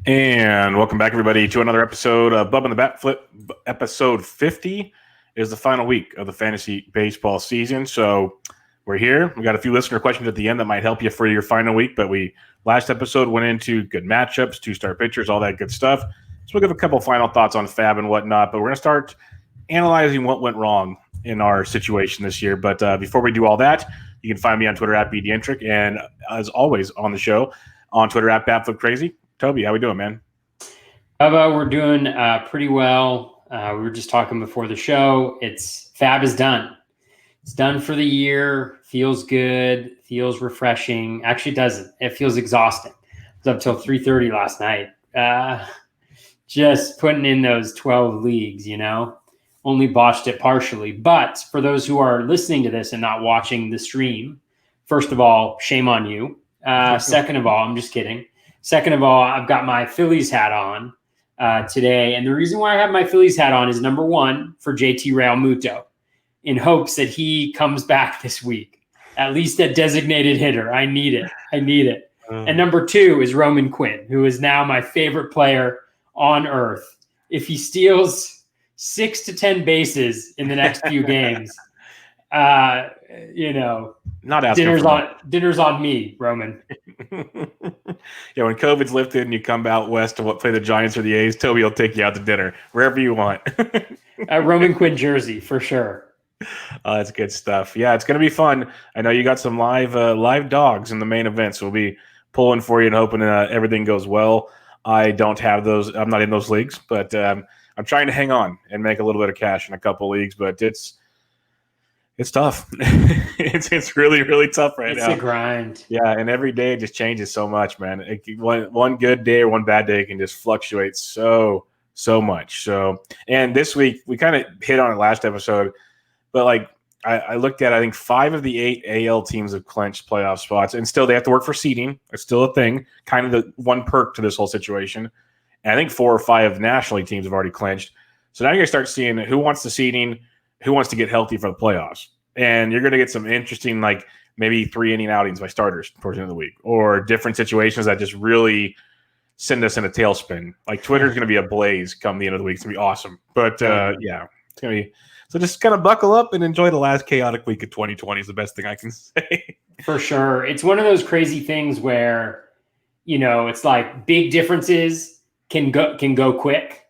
And welcome back, everybody, to another episode of Bubba and the BatFlip. Episode 50 is the final week of the fantasy baseball season. So we're here. We got a few listener questions at the end that might help you for your final week. But last episode went into good matchups, two-star pitchers, all that good stuff. So we'll give a couple final thoughts on Fab and whatnot. But we're going to start analyzing what went wrong in our situation this year. But before we do all that, you can find me on Twitter at BDentric. And as always on the show, on Twitter at BatFlipCrazy. Toby, how we doing, man? Bubba, we're doing pretty well. We were just talking before the show. Fab is done. It's done for the year. Feels good. Feels refreshing. Actually, it doesn't. It feels exhausting. I was up till 3:30 last night. Just putting in those 12 leagues, Only botched it partially. But for those who are listening to this and not watching the stream, first of all, shame on you. Second of all, I'm just kidding. Second of all, I've got my Phillies hat on today. And the reason why I have my Phillies hat on is, number one, for JT Realmuto, in hopes that he comes back this week, at least at designated hitter. I need it. And number two is Roman Quinn, who is now my favorite player on earth. If he steals 6 to 10 bases in the next few games, Not asking dinner's on me, Roman. Yeah, when COVID's lifted and you come out west to play the Giants or the A's, Toby will take you out to dinner wherever you want. Roman Quinn jersey for sure. That's good stuff. Yeah, it's going to be fun. I know you got some live dogs in the main event, so we'll be pulling for you and hoping everything goes well. I don't have those. I'm not in those leagues, but I'm trying to hang on and make a little bit of cash in a couple leagues, but it's tough. it's really, really tough right now. It's a grind. Yeah, and every day just changes so much, man. One good day or one bad day can just fluctuate so much. So, and this week we kind of hit on it last episode, but I looked at, I think 5 of the 8 AL teams have clinched playoff spots, and still they have to work for seeding. It's still a thing, kind of the one perk to this whole situation. And I think 4 or 5 National League teams have already clinched. So now you're going to start seeing who wants the seeding, who wants to get healthy for the playoffs. And you're going to get some interesting, maybe 3-inning outings by starters towards the end of the week, or different situations that just really send us in a tailspin. Twitter's going to be ablaze come the end of the week. It's going to be awesome. But, yeah, it's going to be – so just kind of buckle up and enjoy the last chaotic week of 2020 is the best thing I can say. For sure. It's one of those crazy things where, it's like big differences can go quick.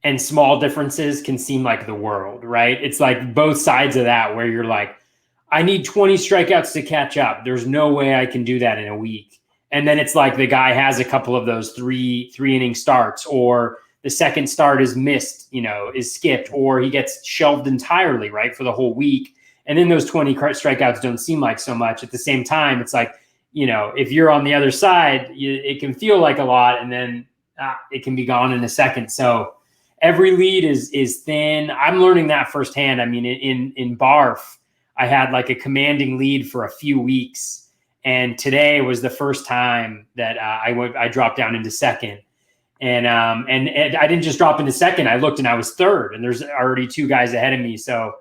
And small differences can seem like the world, right? It's like both sides of that where you're like, I need 20 strikeouts to catch up. There's no way I can do that in a week. And then it's like the guy has a couple of those three-inning starts, or the second start is missed, is skipped, or he gets shelved entirely, right, for the whole week. And then those 20 strikeouts don't seem like so much. At the same time, it's like, if you're on the other side, it can feel like a lot, and then it can be gone in a second. So every lead is thin. I'm learning that firsthand. I mean, in BARF, I had a commanding lead for a few weeks, and today was the first time that I dropped down into second. And I didn't just drop into second. I looked and I was third, and there's already 2 guys ahead of me. So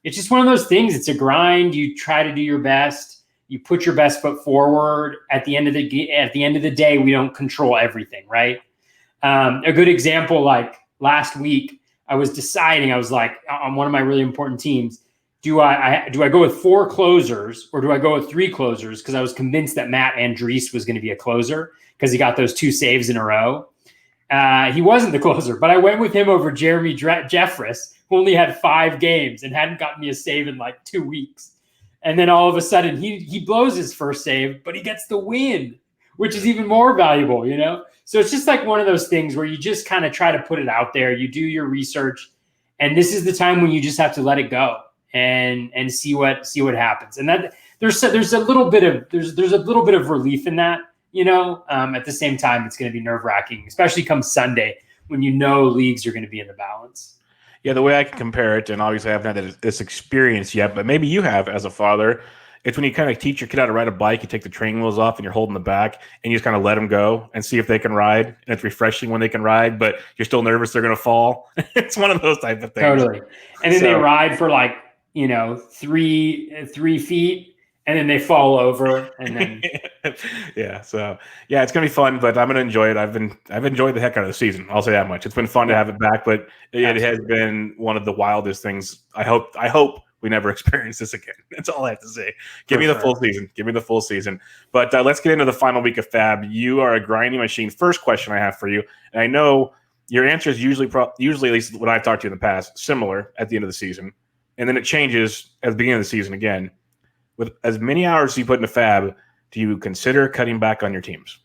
it's just one of those things. It's a grind. You try to do your best. You put your best foot forward. At the end of the day, we don't control everything, right? A good example, last week, I was deciding, I was on one of my really important teams, do I go with 4 closers or do I go with 3 closers? Because I was convinced that Matt Andriese was going to be a closer because he got those 2 saves in a row. He wasn't the closer, but I went with him over Jeremy Jeffress, who only had 5 games and hadn't gotten me a save in 2 weeks. And then all of a sudden he blows his first save, but he gets the win, which is even more valuable, So it's just one of those things where you just kind of try to put it out there. You do your research, and this is the time when you just have to let it go and see what happens. And that there's a little bit of relief in that, At the same time, it's going to be nerve-wracking, especially come Sunday when leagues are going to be in the balance. Yeah, the way I can compare it, and obviously I haven't had this experience yet, but maybe you have as a father. It's when you kind of teach your kid how to ride a bike, you take the training wheels off and you're holding the back and you just kind of let them go and see if they can ride. And it's refreshing when they can ride, but you're still nervous they're going to fall. It's one of those type of things. Totally. And then they ride for 3 feet and then they fall over, and then yeah. So yeah, it's gonna be fun, but I'm gonna enjoy it. I've enjoyed the heck out of the season. I'll say that much. It's been fun to have it back, but it has been one of the wildest things. I hope we never experience this again. That's all I have to say. Give me the full season. Give me the full season. But let's get into the final week of Fab. You are a grinding machine. First question I have for you, and I know your answer is usually at least when I've talked to you in the past, similar at the end of the season, and then it changes at the beginning of the season again. With as many hours as you put into Fab, do you consider cutting back on your teams?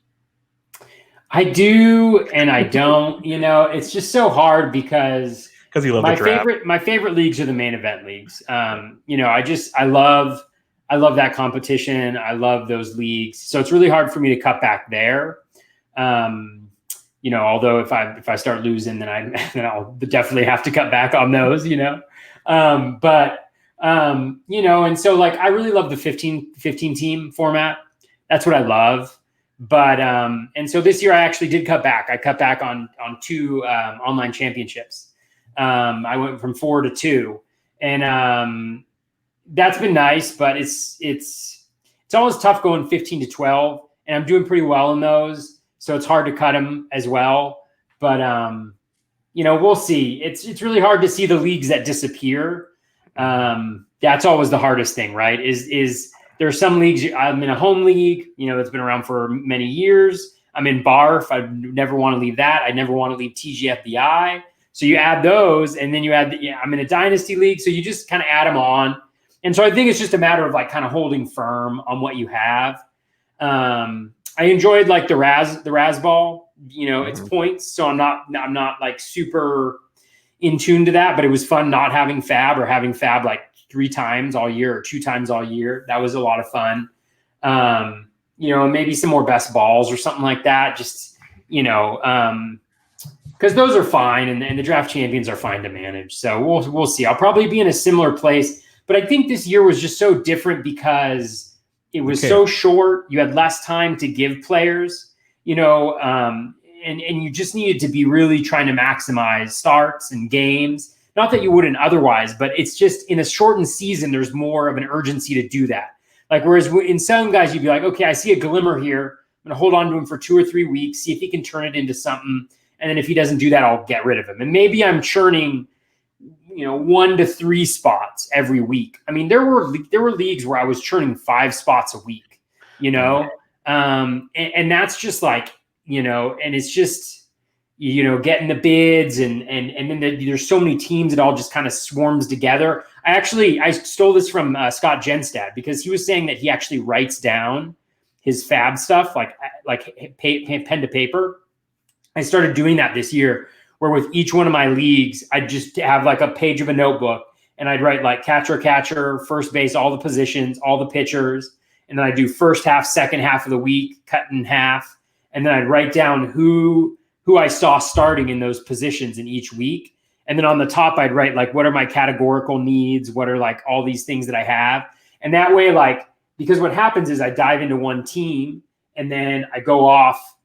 I do and I don't. It's just so hard because you love my favorite leagues are the main event leagues. I love that competition. I love those leagues. So it's really hard for me to cut back there. Although if I start losing, then I'll definitely have to cut back on those. And so like I really love the 15 team format. That's what I love. But and so this year I actually did cut back. I cut back on 2 online championships. I went from 4 to 2, and that's been nice. But it's always tough going 15 to 12, and I'm doing pretty well in those, so it's hard to cut them as well. But we'll see. It's really hard to see the leagues that disappear. That's always the hardest thing, right? Is there are some leagues. I'm in a home league, that's been around for many years. I'm in BARF. I never want to leave that. I never want to leave TGFBI. So you add those, and then you add. I'm in a dynasty league, so you just kind of add them on. And so I think it's just a matter of like kind of holding firm on what you have. I enjoyed like the Raz ball. It's points, so I'm not like super in tune to that, but it was fun not having Fab or having Fab like 3 times all year or 2 times all year. That was a lot of fun. Maybe some more best balls or something like that. Just, because those are fine and the draft champions are fine to manage. So we'll see. I'll probably be in a similar place, but I think this year was just so different because it was so short. You had less time to give players, and you just needed to be really trying to maximize starts and games. Not that you wouldn't otherwise, but it's just in a shortened season, there's more of an urgency to do that. Like, whereas in some guys, you'd be like, okay, I see a glimmer here. I'm going to hold on to him for 2 or 3 weeks, see if he can turn it into something. And then if he doesn't do that, I'll get rid of him. And maybe I'm churning, 1 to 3 spots every week. I mean, there were leagues where I was churning 5 spots a week, and that's just like, and it's just, getting the bids and then there's so many teams, it all just kind of swarms together. I stole this from Scott Genstad because he was saying that he actually writes down his Fab stuff, like pen to paper. I started doing that this year, where with each one of my leagues, I'd just have like a page of a notebook and I'd write like catcher, first base, all the positions, all the pitchers. And then I do first half, second half of the week, cut in half. And then I'd write down who I saw starting in those positions in each week. And then on the top, I'd write like, what are my categorical needs? What are like all these things that I have? And that way, like, because what happens is I dive into one team and then I go off,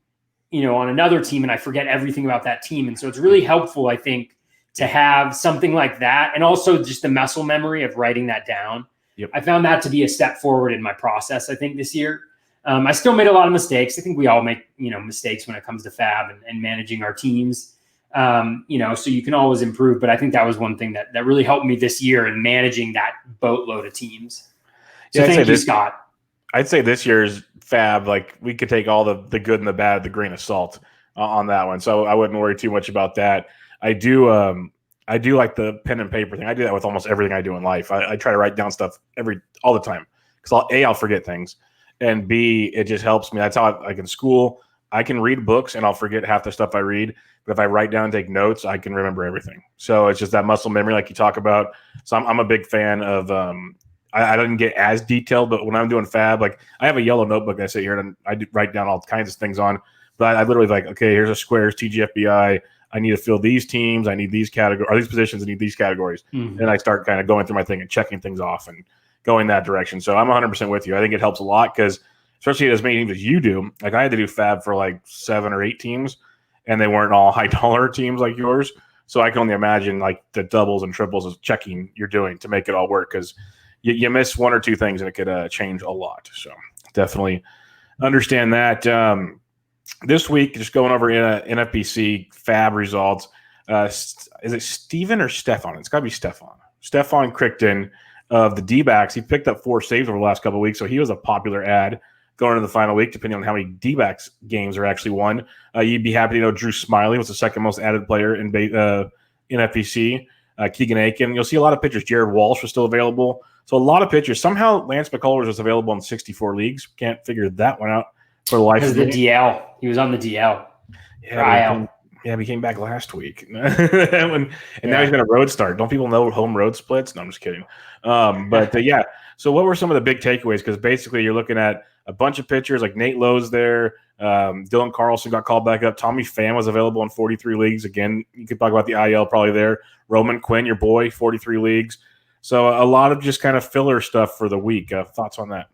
on another team and I forget everything about that team. And so it's really helpful, I think, to have something like that. And also just the muscle memory of writing that down. Yep. I found that to be a step forward in my process, I think, this year. I still made a lot of mistakes. I think we all make, mistakes when it comes to Fab and managing our teams, so you can always improve. But I think that was one thing that really helped me this year in managing that boatload of teams. So thank you, Scott. I'd say this year's Fab, like, we could take all the good and the bad, the grain of salt on that one. So I wouldn't worry too much about that. I do like the pen and paper thing. I do that with almost everything I do in life. I try to write down stuff all the time because I'll forget things. And B, it just helps me. That's how in school, I can read books and I'll forget half the stuff I read. But if I write down and take notes, I can remember everything. So it's just that muscle memory like you talk about. So I'm a big fan of I didn't get as detailed, but when I'm doing Fab, like I have a yellow notebook I sit here and I write down all kinds of things on. But I literally like, okay, here's a squares, TGFBI. I need to fill these teams. I need these categories, or these positions. I need these categories. Mm-hmm. And I start kind of going through my thing and checking things off and going that direction. So I'm 100% with you. I think it helps a lot because especially as many teams as you do, like I had to do Fab for like 7 or 8 teams and they weren't all high dollar teams like yours. So I can only imagine like the doubles and triples of checking you're doing to make it all work. Because you miss one or two things and it could change a lot. So definitely understand that. This week, just going over NFBC Fab results. Is it Steven or Stefan? It's got to be Stefan. Stefan Crichton of the D-backs. He picked up 4 saves over the last couple of weeks, so he was a popular ad going into the final week, depending on how many D-backs games are actually won. You'd be happy to know Drew Smiley was the second most added player in NFBC. Keegan Aiken. You'll see a lot of pitchers. Jared Walsh was still available. So a lot of pitchers. Somehow Lance McCullers was available in 64 leagues. Can't figure that one out for the life of me. Because the DL. He was on the DL. Yeah, he came back last week. Now he's going to road start. Don't people know home road splits? No, I'm just kidding. Yeah. So what were some of the big takeaways? Because basically you're looking at a bunch of pitchers like Nate Lowe's there. Dylan Carlson got called back up. Tommy Pham was available in 43 leagues. Again, you could talk about the IL probably there. Roman Quinn, your boy, 43 leagues. So a lot of just kind of filler stuff for the week. Thoughts on that?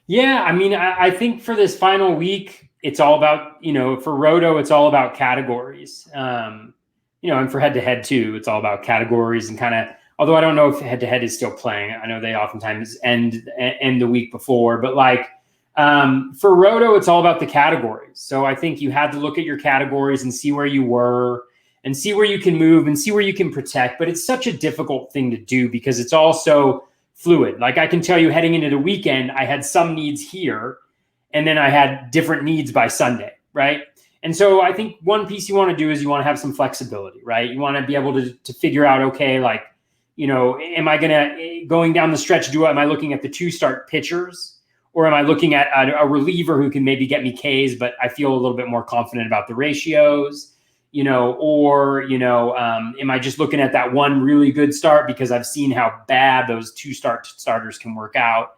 Yeah, I mean, I think for this final week, it's all about, for Roto, it's all about categories. And for head-to-head too, it's all about categories and kind of, although I don't know if head-to-head is still playing. I know they oftentimes end the week before, but for Roto, it's all about the categories. So I think you had to look at your categories and see where you were and see where you can move and see where you can protect. But it's such a difficult thing to do because it's also fluid. Like I can tell you heading into the weekend, I had some needs here and then I had different needs by Sunday, right? And so I think one piece you want to do is you want to have some flexibility, right? You want to be able to figure out, okay, am I going down the stretch, am I looking at the 2-start pitchers or am I looking at a reliever who can maybe get me Ks, but I feel a little bit more confident about the ratios, am I just looking at that one really good start because I've seen how bad those 2-starters can work out.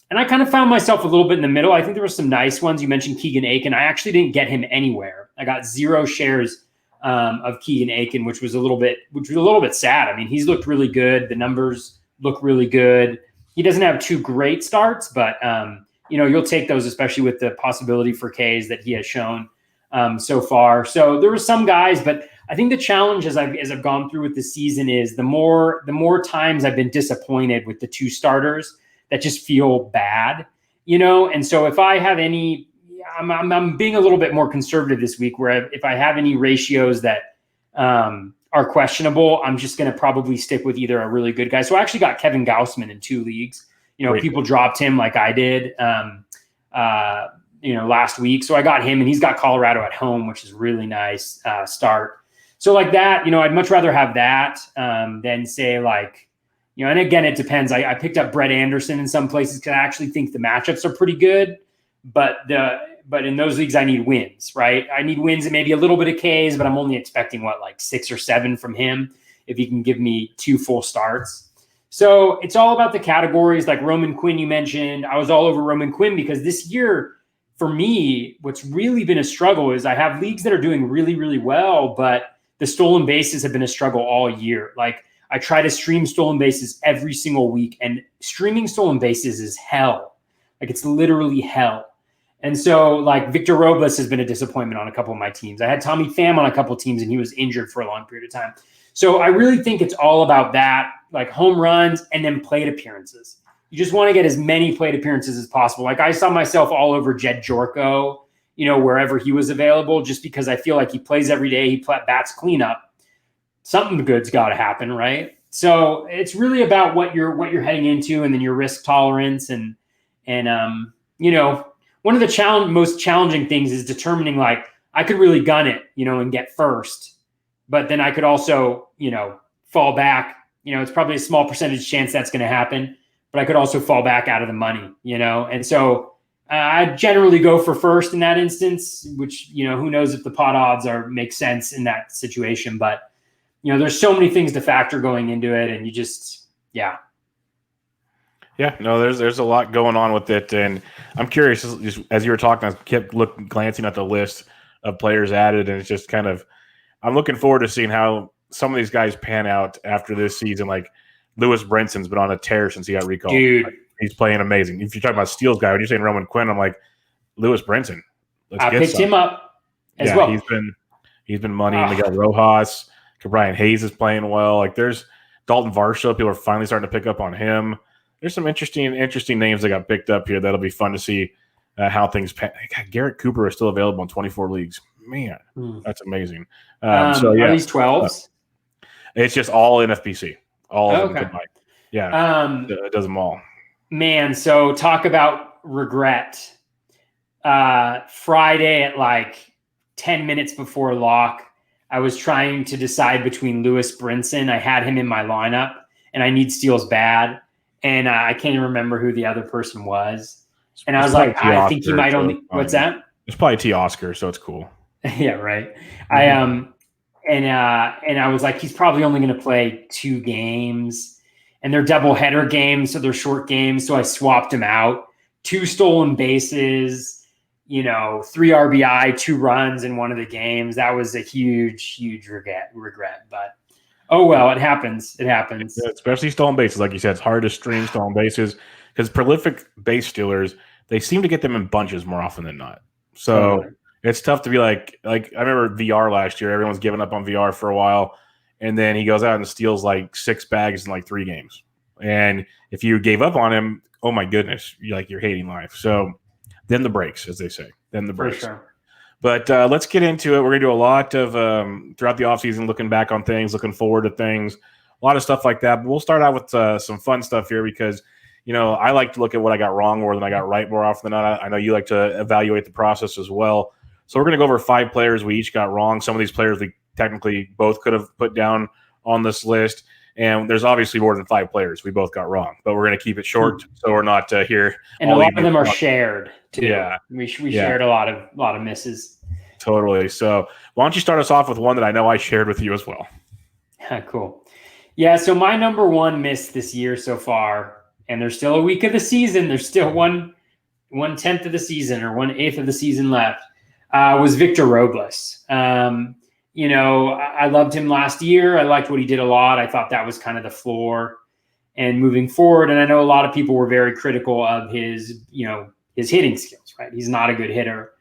And I kind of found myself a little bit in the middle. I think there were some nice ones. You mentioned Keegan Aiken. I actually didn't get him anywhere. I got 0 shares of Keegan Aiken, which was a little bit sad. I mean, he's looked really good. The numbers look really good. He doesn't have 2 great starts, but you'll take those, especially with the possibility for Ks that he has shown so far. So there were some guys, but I think the challenge as I've gone through with the season is the more times I've been disappointed with the 2 starters that just feel bad, And so if I have any, I'm being a little bit more conservative this week where if I have any ratios that are questionable, I'm just going to probably stick with either a really good guy. So I actually got Kevin Gausman in 2 leagues. People dropped him like I did, last week. So I got him and he's got Colorado at home, which is really nice start. So like that, I'd much rather have that than say and again, it depends. I picked up Brett Anderson in some places because I actually think the matchups are pretty good, but in those leagues I need wins, right? I need wins and maybe a little bit of Ks, but I'm only expecting 6 or 7 from him if he can give me 2 full starts. So it's all about the categories. Like Roman Quinn, you mentioned, I was all over Roman Quinn because this year for me, what's really been a struggle is I have leagues that are doing really, really well, but the stolen bases have been a struggle all year. I try to stream stolen bases every single week, and streaming stolen bases is hell. It's literally hell. And so Victor Robles has been a disappointment on a couple of my teams. I had Tommy Pham on a couple of teams and he was injured for a long period of time. So I really think it's all about that, home runs and then plate appearances. You just want to get as many plate appearances as possible. I saw myself all over Jed Jorko, wherever he was available, just because I feel like he plays every day. He bats cleanup. Something good's got to happen, right? So it's really about what you're heading into, and then your risk tolerance, and one of the most challenging things is determining I could really gun it, and get first, but then I could also fall back. It's probably a small percentage chance that's going to happen, but I could also fall back out of the money, and so I generally go for first in that instance, which who knows if the pot odds make sense in that situation, but. There's so many things to factor going into it, and you just, yeah. Yeah, no, there's a lot going on with it, and I'm curious. Just as you were talking, I kept glancing at the list of players added, and it's just kind of, I'm looking forward to seeing how some of these guys pan out after this season. Like Lewis Brinson's been on a tear since he got recalled. Dude, he's playing amazing. If you're talking about steals guy, when you're saying Roman Quinn, I'm like Lewis Brinson. I picked him up as well. He's been money. Miguel Rojas. Brian Hayes is playing well. There's Dalton Varsho. People are finally starting to pick up on him. there's some interesting names that got picked up here. That'll be fun to see how things. God, Garrett Cooper is still available in 24 leagues. Man, that's amazing. So yeah, are these 12s? It's just all in FPC, all of them combined. Yeah, it does them all. Man, so talk about regret. Friday at like 10 minutes before lock, I was trying to decide between Lewis Brinson. I had him in my lineup, and I need steals bad. And I can't even remember who the other person was. And I was like, I think he might only. What's that? It's probably T. Oscar, so it's cool. Yeah, right. And I was like, he's probably only going to play 2 games, and they're doubleheader games, so they're short games. So I swapped him out. 2 stolen bases. 3 RBI, 2 runs in one of the games. That was a huge regret. But oh well, it happens. It happens. Yeah, especially stolen bases, like you said, it's hard to stream stolen bases because prolific base stealers, they seem to get them in bunches more often than not. So it's tough to be like I remember VR last year. Everyone's giving up on VR for a while, and then he goes out and steals like 6 bags in like 3 games. And if you gave up on him, oh my goodness, you're hating life. So. Then the breaks, as they say. Then the breaks. For sure. But let's get into it. We're going to do a lot of, throughout the offseason, looking back on things, looking forward to things, a lot of stuff like that. But we'll start out with some fun stuff here because, I like to look at what I got wrong more than I got right more often than not. I know you like to evaluate the process as well. So we're going to go over 5 players we each got wrong. Some of these players we technically both could have put down on this list. And there's obviously more than 5 players we both got wrong, but we're going to keep it short so we're not here. And a lot of them are shared too. Yeah, we shared a lot of misses. Totally. So why don't you start us off with one that I know I shared with you as well? Cool. Yeah. So my number 1 miss this year so far, and there's still a week of the season. There's still 1/10 of the season or 1/8 of the season left. Was Victor Robles. I loved him last year. I liked what he did a lot. I thought that was kind of the floor and moving forward. And I know a lot of people were very critical of his hitting skills, right? He's not a good hitter.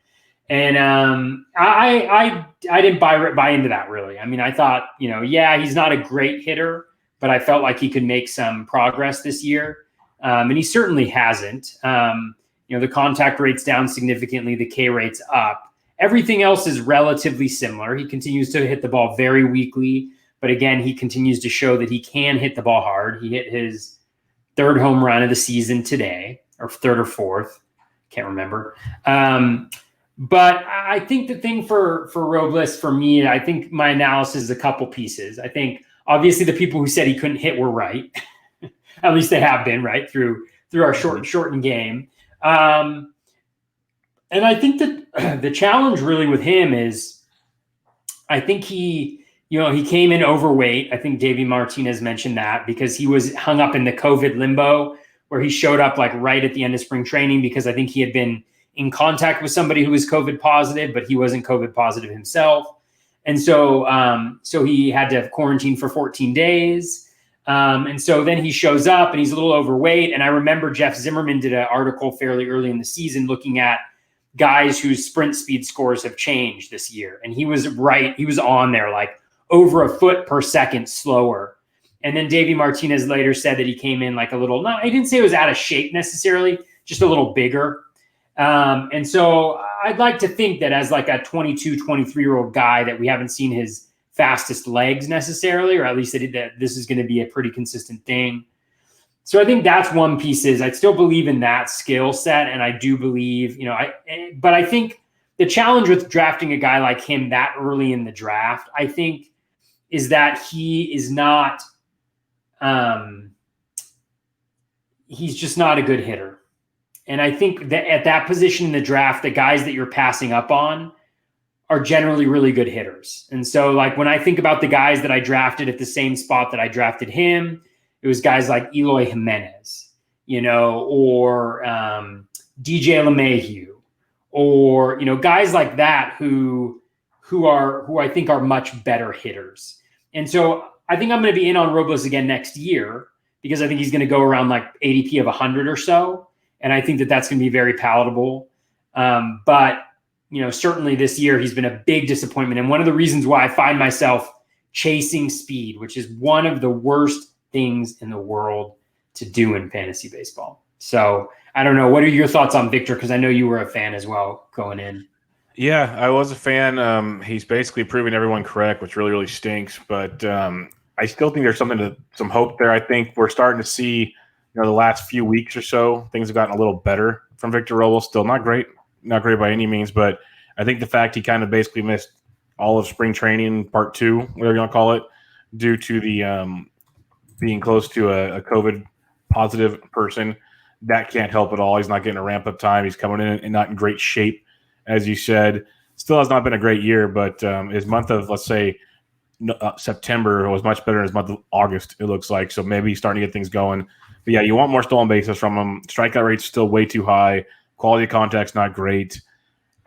And I didn't buy into that really. I mean, I thought, he's not a great hitter, but I felt like he could make some progress this year. And he certainly hasn't. The contact rate's down significantly. The K rate's up. Everything else is relatively similar. He continues to hit the ball very weakly, but again, he continues to show that he can hit the ball hard. He hit his 3rd home run of the season today, or 3rd or 4th, can't remember. But I think the thing for Robles, for me, I think my analysis is a couple pieces. I think obviously the people who said he couldn't hit were right. At least they have been, right, through our shortened game. And I think that the challenge really with him is, I think he came in overweight. I think Davey Martinez mentioned that because he was hung up in the COVID limbo where he showed up like right at the end of spring training because I think he had been in contact with somebody who was COVID positive, but he wasn't COVID positive himself. And so he had to quarantine for 14 days. And so then he shows up and he's a little overweight. And I remember Jeff Zimmerman did an article fairly early in the season looking at guys whose sprint speed scores have changed this year. And he was right. He was on there like over a foot per second slower. And then Davey Martinez later said that he came in like a little, no, I didn't say it was out of shape necessarily, just a little bigger. And so I'd like to think that as like a 22, 23-year-old guy that we haven't seen his fastest legs necessarily, or at least that this is going to be a pretty consistent thing. So I think that's one piece is I still believe in that skill set. And I do believe, but I think the challenge with drafting a guy like him that early in the draft, I think, is that he is not, he's just not a good hitter. And I think that at that position in the draft, the guys that you're passing up on are generally really good hitters. And so like when I think about the guys that I drafted at the same spot that I drafted him, it was guys like Eloy Jimenez, or DJ LeMahieu, or, guys like that who I think are much better hitters. And so I think I'm going to be in on Robles again next year because I think he's going to go around like ADP of 100 or so. And I think that that's going to be very palatable. But, certainly this year he's been a big disappointment. And one of the reasons why I find myself chasing speed, which is one of the worst things in the world to do in fantasy baseball. So I don't know. What are your thoughts on Victor? Because I know you were a fan as well going in. Yeah, I was a fan. He's basically proving everyone correct, which really, really stinks. But I still think there's some hope there. I think we're starting to see, the last few weeks or so, things have gotten a little better from Victor Robles. Still not great by any means, but I think the fact he kind of basically missed all of spring training, part 2, whatever you want to call it, due to the being close to a COVID positive person, that can't help at all. He's not getting a ramp up time. He's coming in and not in great shape, as you said. Still has not been a great year, but his month of, let's say, September was much better than his month of August, it looks like. So maybe he's starting to get things going. But yeah, you want more stolen bases from him. Strikeout rate's still way too high. Quality of contact's not great.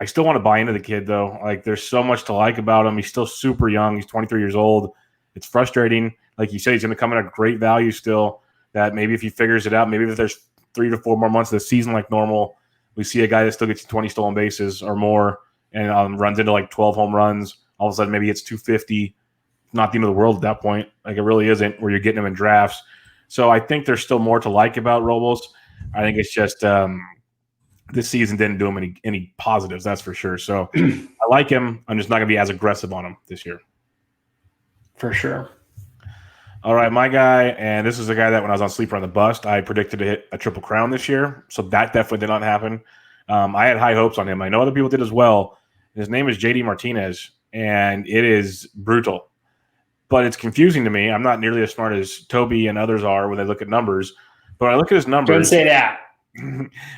I still want to buy into the kid, though. Like, there's so much to like about him. He's still super young. He's 23 years old. It's frustrating. Like you said, he's going to come in at great value still. That maybe if he figures it out, maybe if there's 3 to 4 more months of the season like normal, we see a guy that still gets 20 stolen bases or more and runs into like 12 home runs. All of a sudden, maybe it's 250. Not the end of the world at that point. Like, it really isn't, where you're getting him in drafts. So I think there's still more to like about Robles. I think it's just this season didn't do him any positives, that's for sure. So I like him. I'm just not going to be as aggressive on him this year. For sure. All right, my guy, and this is a guy that when I was on Sleeper on the Bust, I predicted to hit a triple crown this year. So that definitely did not happen. I had high hopes on him. I know other people did as well. His name is JD Martinez, and it is brutal. But it's confusing to me. I'm not nearly as smart as Toby and others are when they look at numbers. But when I look at his numbers, don't say that.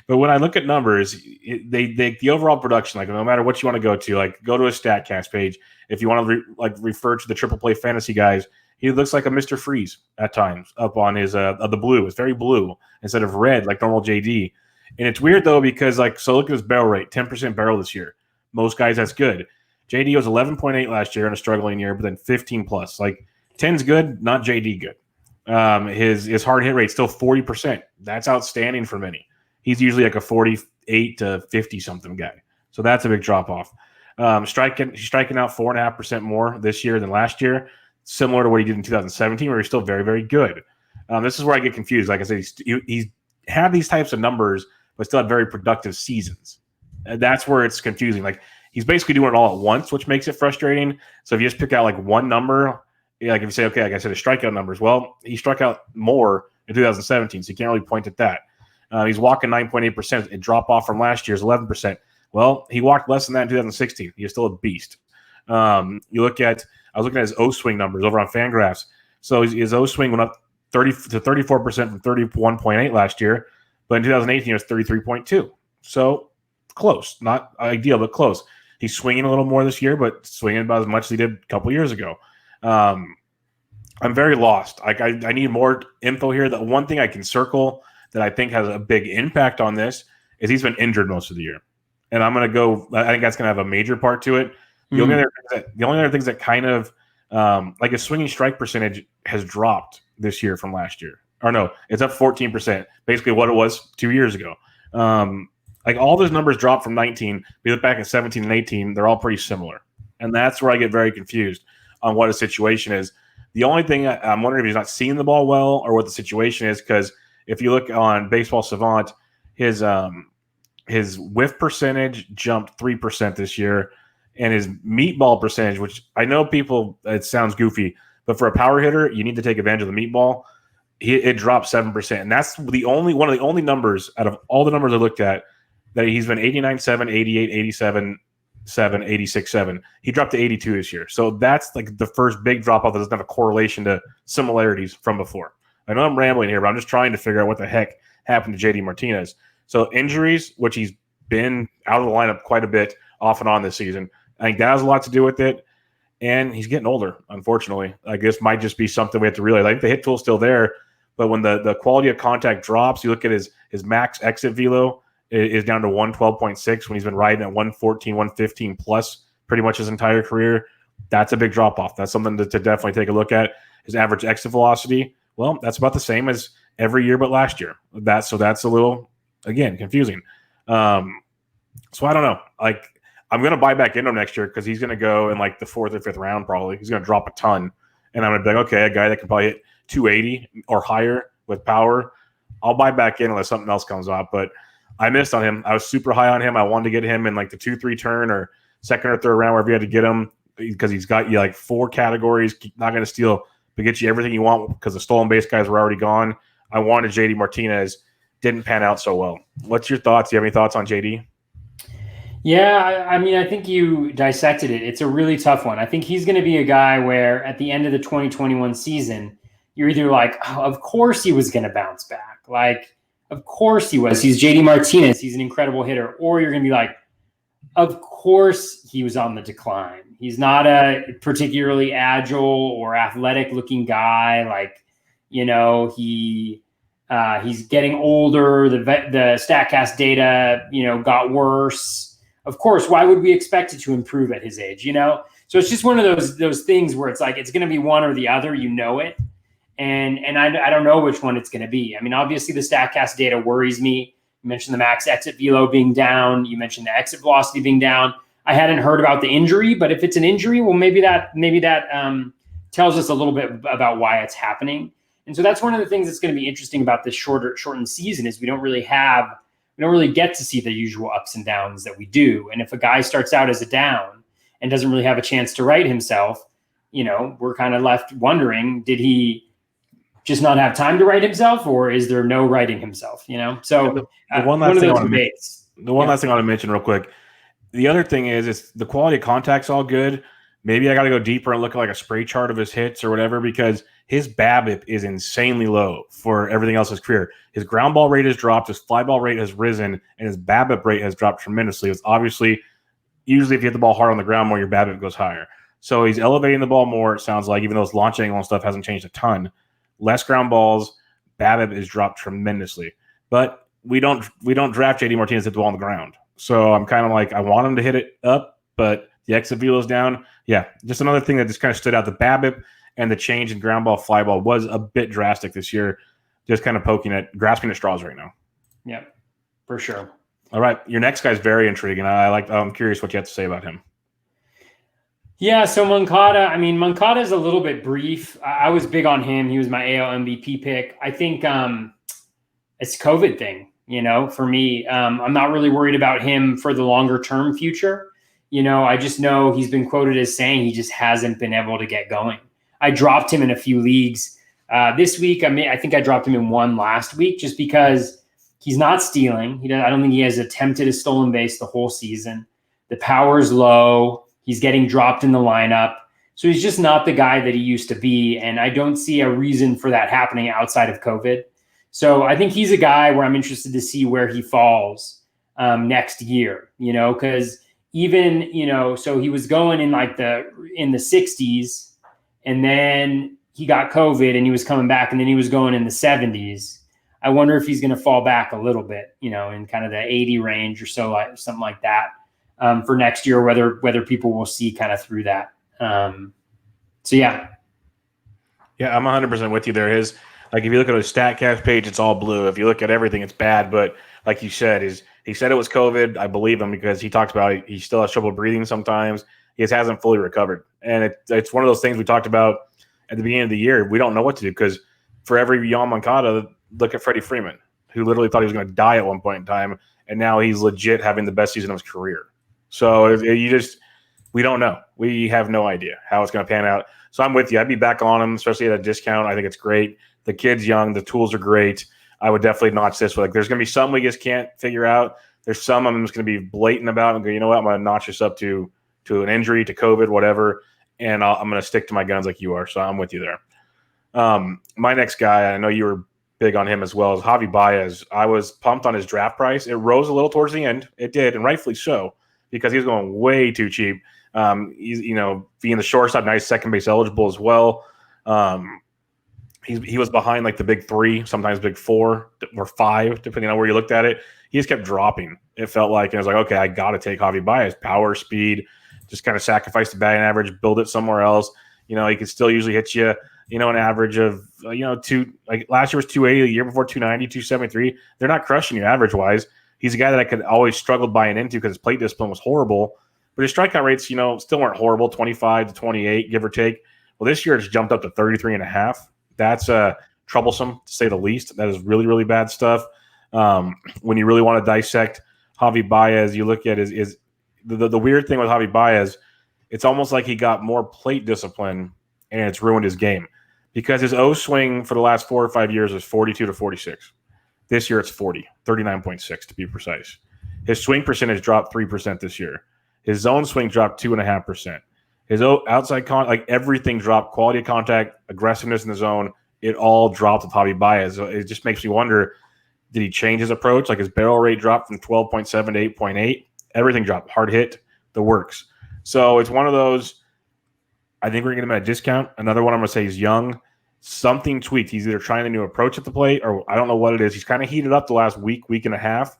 But when I look at numbers, the overall production, like no matter what you want to go to, like go to a StatCast page. If you want to refer to the Triple Play Fantasy guys, he looks like a Mr. Freeze at times up on his the blue. It's very blue instead of red like normal JD. And it's weird though because so look at his barrel rate, 10% barrel this year. Most guys that's good. JD was 11.8 last year in a struggling year, but then 15 plus. Like 10's good, not JD good. His hard hit rate still 40%. That's outstanding for many. He's usually like a 48 to 50 something guy. So that's a big drop off. He's striking out 4.5% more this year than last year, similar to what he did in 2017, where he's still very, very good. This is where I get confused. Like I said, he's had these types of numbers, but still had very productive seasons. That's where it's confusing. Like, he's basically doing it all at once, which makes it frustrating. So if you just pick out like one number, like if you say, okay, like I said, his strikeout numbers, well, he struck out more in 2017, so you can't really point at that. He's walking 9.8%. It dropped off from last year's 11%. Well, he walked less than that in 2016. He was still a beast. I was looking at his O-swing numbers over on Fangraphs. So his O-swing went up 30 to 34% from 31.8 last year, but in 2018 it was 33.2. So close, not ideal, but close. He's swinging a little more this year, but swinging about as much as he did a couple years ago. I'm very lost. I need more info here. The one thing I can circle that I think has a big impact on this is he's been injured most of the year. And I'm going to go – I think that's going to have a major part to it. The only other things that kind of like his swinging strike percentage has dropped this year from last year. Or no, it's up 14%, basically what it was 2 years ago. Like all those numbers dropped from 19. We look back at 17 and 18, they're all pretty similar. And that's where I get very confused on what his situation is. The only thing I'm wondering if he's not seeing the ball well or what the situation is, because if you look on Baseball Savant, his whiff percentage jumped 3% this year, and his meatball percentage, which I know it sounds goofy, but for a power hitter, you need to take advantage of the meatball. It dropped 7%. And that's one of the only numbers out of all the numbers I looked at that he's been 89.7, 88, 87, 7, 86, 7. He dropped to 82 this year. So that's like the first big drop off that doesn't have a correlation to similarities from before. I know I'm rambling here, but I'm just trying to figure out what the heck happened to JD Martinez. So injuries, which he's been out of the lineup quite a bit off and on this season, I think that has a lot to do with it. And he's getting older, unfortunately. Like this might just be something we have to realize. I think the hit tool's still there, but when the quality of contact drops, you look at his max exit velo is down to 112.6 when he's been riding at 114, 115 plus pretty much his entire career. That's a big drop off. That's something to definitely take a look at. His average exit velocity, well, that's about the same as every year but last year. That's a little, again, confusing. So I don't know. Like, I'm going to buy back into him next year because he's going to go in like the 4th or 5th round probably. He's going to drop a ton. And I'm going to be like, okay, a guy that can probably hit 280 or higher with power. I'll buy back in unless something else comes up. But I missed on him. I was super high on him. I wanted to get him in like the 2-3 turn or second or third round, wherever you had to get him, because he's got you like 4 categories. Not going to steal, but get you everything you want because the stolen base guys were already gone. I wanted JD Martinez. Didn't pan out so well. What's your thoughts? Do you have any thoughts on JD? Yeah, I mean, I think you dissected it. It's a really tough one. I think he's going to be a guy where at the end of the 2021 season, you're either like, oh, of course he was going to bounce back. Like, of course he was. He's JD Martinez. He's an incredible hitter. Or you're going to be like, of course he was on the decline. He's not a particularly agile or athletic looking guy. Like, you know, he's getting older. The StatCast data, you know, got worse. Of course, why would we expect it to improve at his age, you know? So it's just one of those things where it's like it's going to be one or the other, you know it. And I don't know which one it's going to be. I mean, obviously the StatCast data worries me. You mentioned the max exit velo being down. You mentioned the exit velocity being down. I hadn't heard about the injury, but if it's an injury, well, maybe that tells us a little bit about why it's happening. And so that's one of the things that's going to be interesting about this shortened season is we don't really get to see the usual ups and downs that we do. And if a guy starts out as a down and doesn't really have a chance to right himself, you know, we're kind of left wondering, did he just not have time to right himself, or is there no righting himself, you know? So the one last thing I want to mention real quick. The other thing is the quality of contact's all good. Maybe I got to go deeper and look at like a spray chart of his hits or whatever, because his BABIP is insanely low for everything else in his career. His ground ball rate has dropped, his fly ball rate has risen, and his BABIP rate has dropped tremendously. It's obviously, usually if you hit the ball hard on the ground more, your BABIP goes higher. So he's elevating the ball more, it sounds like, even though his launch angle and stuff hasn't changed a ton. Less ground balls, BABIP is dropped tremendously. But we don't draft JD Martinez to hit the ball on the ground. So I'm kind of like, I want him to hit it up, but the exit velo's down. Yeah, just another thing that just kind of stood out. The BABIP and the change in ground ball, fly ball was a bit drastic this year. Just kind of grasping at straws right now. Yeah, for sure. All right, your next guy's very intriguing. I'm curious what you have to say about him. Yeah, so Moncada is a little bit brief. I was big on him. He was my AL MVP pick. I think it's a COVID thing, you know, for me. I'm not really worried about him for the longer term future. You know, I just know he's been quoted as saying he just hasn't been able to get going. I dropped him in a few leagues this week. I think I dropped him in one last week just because he's not stealing. I don't think he has attempted a stolen base the whole season. The power's low. He's getting dropped in the lineup. So he's just not the guy that he used to be. And I don't see a reason for that happening outside of COVID. So I think he's a guy where I'm interested to see where he falls next year, you know, because even, you know, so he was going in the 60s, and then he got COVID and he was coming back, and then he was going in the 70s. I wonder if he's going to fall back a little bit, you know, in kind of the 80 range or so, like something like that. For next year, whether people will see kind of through that. So yeah. Yeah, I'm 100% with you there. If you look at his StatCast page, it's all blue. If you look at everything, it's bad. But like you said, he said it was COVID. I believe him because he talks about he still has trouble breathing sometimes. He just hasn't fully recovered. And it's one of those things we talked about at the beginning of the year. We don't know what to do because for every Yoan Moncada, look at Freddie Freeman, who literally thought he was going to die at one point in time. And now he's legit having the best season of his career. So we don't know. We have no idea how it's going to pan out. So I'm with you. I'd be back on him, especially at a discount. I think it's great. The kid's young. The tools are great. I would definitely notch this. There's going to be some we just can't figure out. There's some I'm just going to be blatant about and go, you know what? I'm going to notch this up to an injury, to COVID, whatever. And I'm going to stick to my guns like you are. So I'm with you there. My next guy, I know you were big on him as well, is Javi Baez. I was pumped on his draft price. It rose a little towards the end. It did, and rightfully so, because he was going way too cheap. He's, you know, being the shortstop, nice second base eligible as well. He was behind like the big three, sometimes big four or five, depending on where you looked at it. He just kept dropping. It felt like, and I was like, okay, I got to take Javi Baez. Power, speed, just kind of sacrifice the batting average, build it somewhere else. You know, he could still usually hit you, you know, an average of, like last year was 280, the year before 290, 273. They're not crushing you average wise. He's a guy that I could always struggled buying into because his plate discipline was horrible. But his strikeout rates, you know, still weren't horrible, 25 to 28, give or take. Well, this year it's jumped up to 33.5. That's troublesome to say the least. That is really, really bad stuff. When you really want to dissect Javi Baez, you look at the weird thing with Javi Baez, it's almost like he got more plate discipline and it's ruined his game because his O swing for the last 4 or 5 years is 42 to 46. This year it's 39.6 to be precise. His swing percentage dropped 3% this year. His zone swing dropped 2.5%. His outside like everything dropped. Quality of contact, aggressiveness in the zone, it all dropped with Javi Baez. So it just makes me wonder, did he change his approach? Like his barrel rate dropped from 12.7 to 8.8. Everything dropped. Hard hit, the works. So it's one of those, I think we're going to get him at a discount. Another one I'm going to say he's young. Something tweaked. He's either trying a new approach at the plate or I don't know what it is. He's kind of heated up the last week and a half.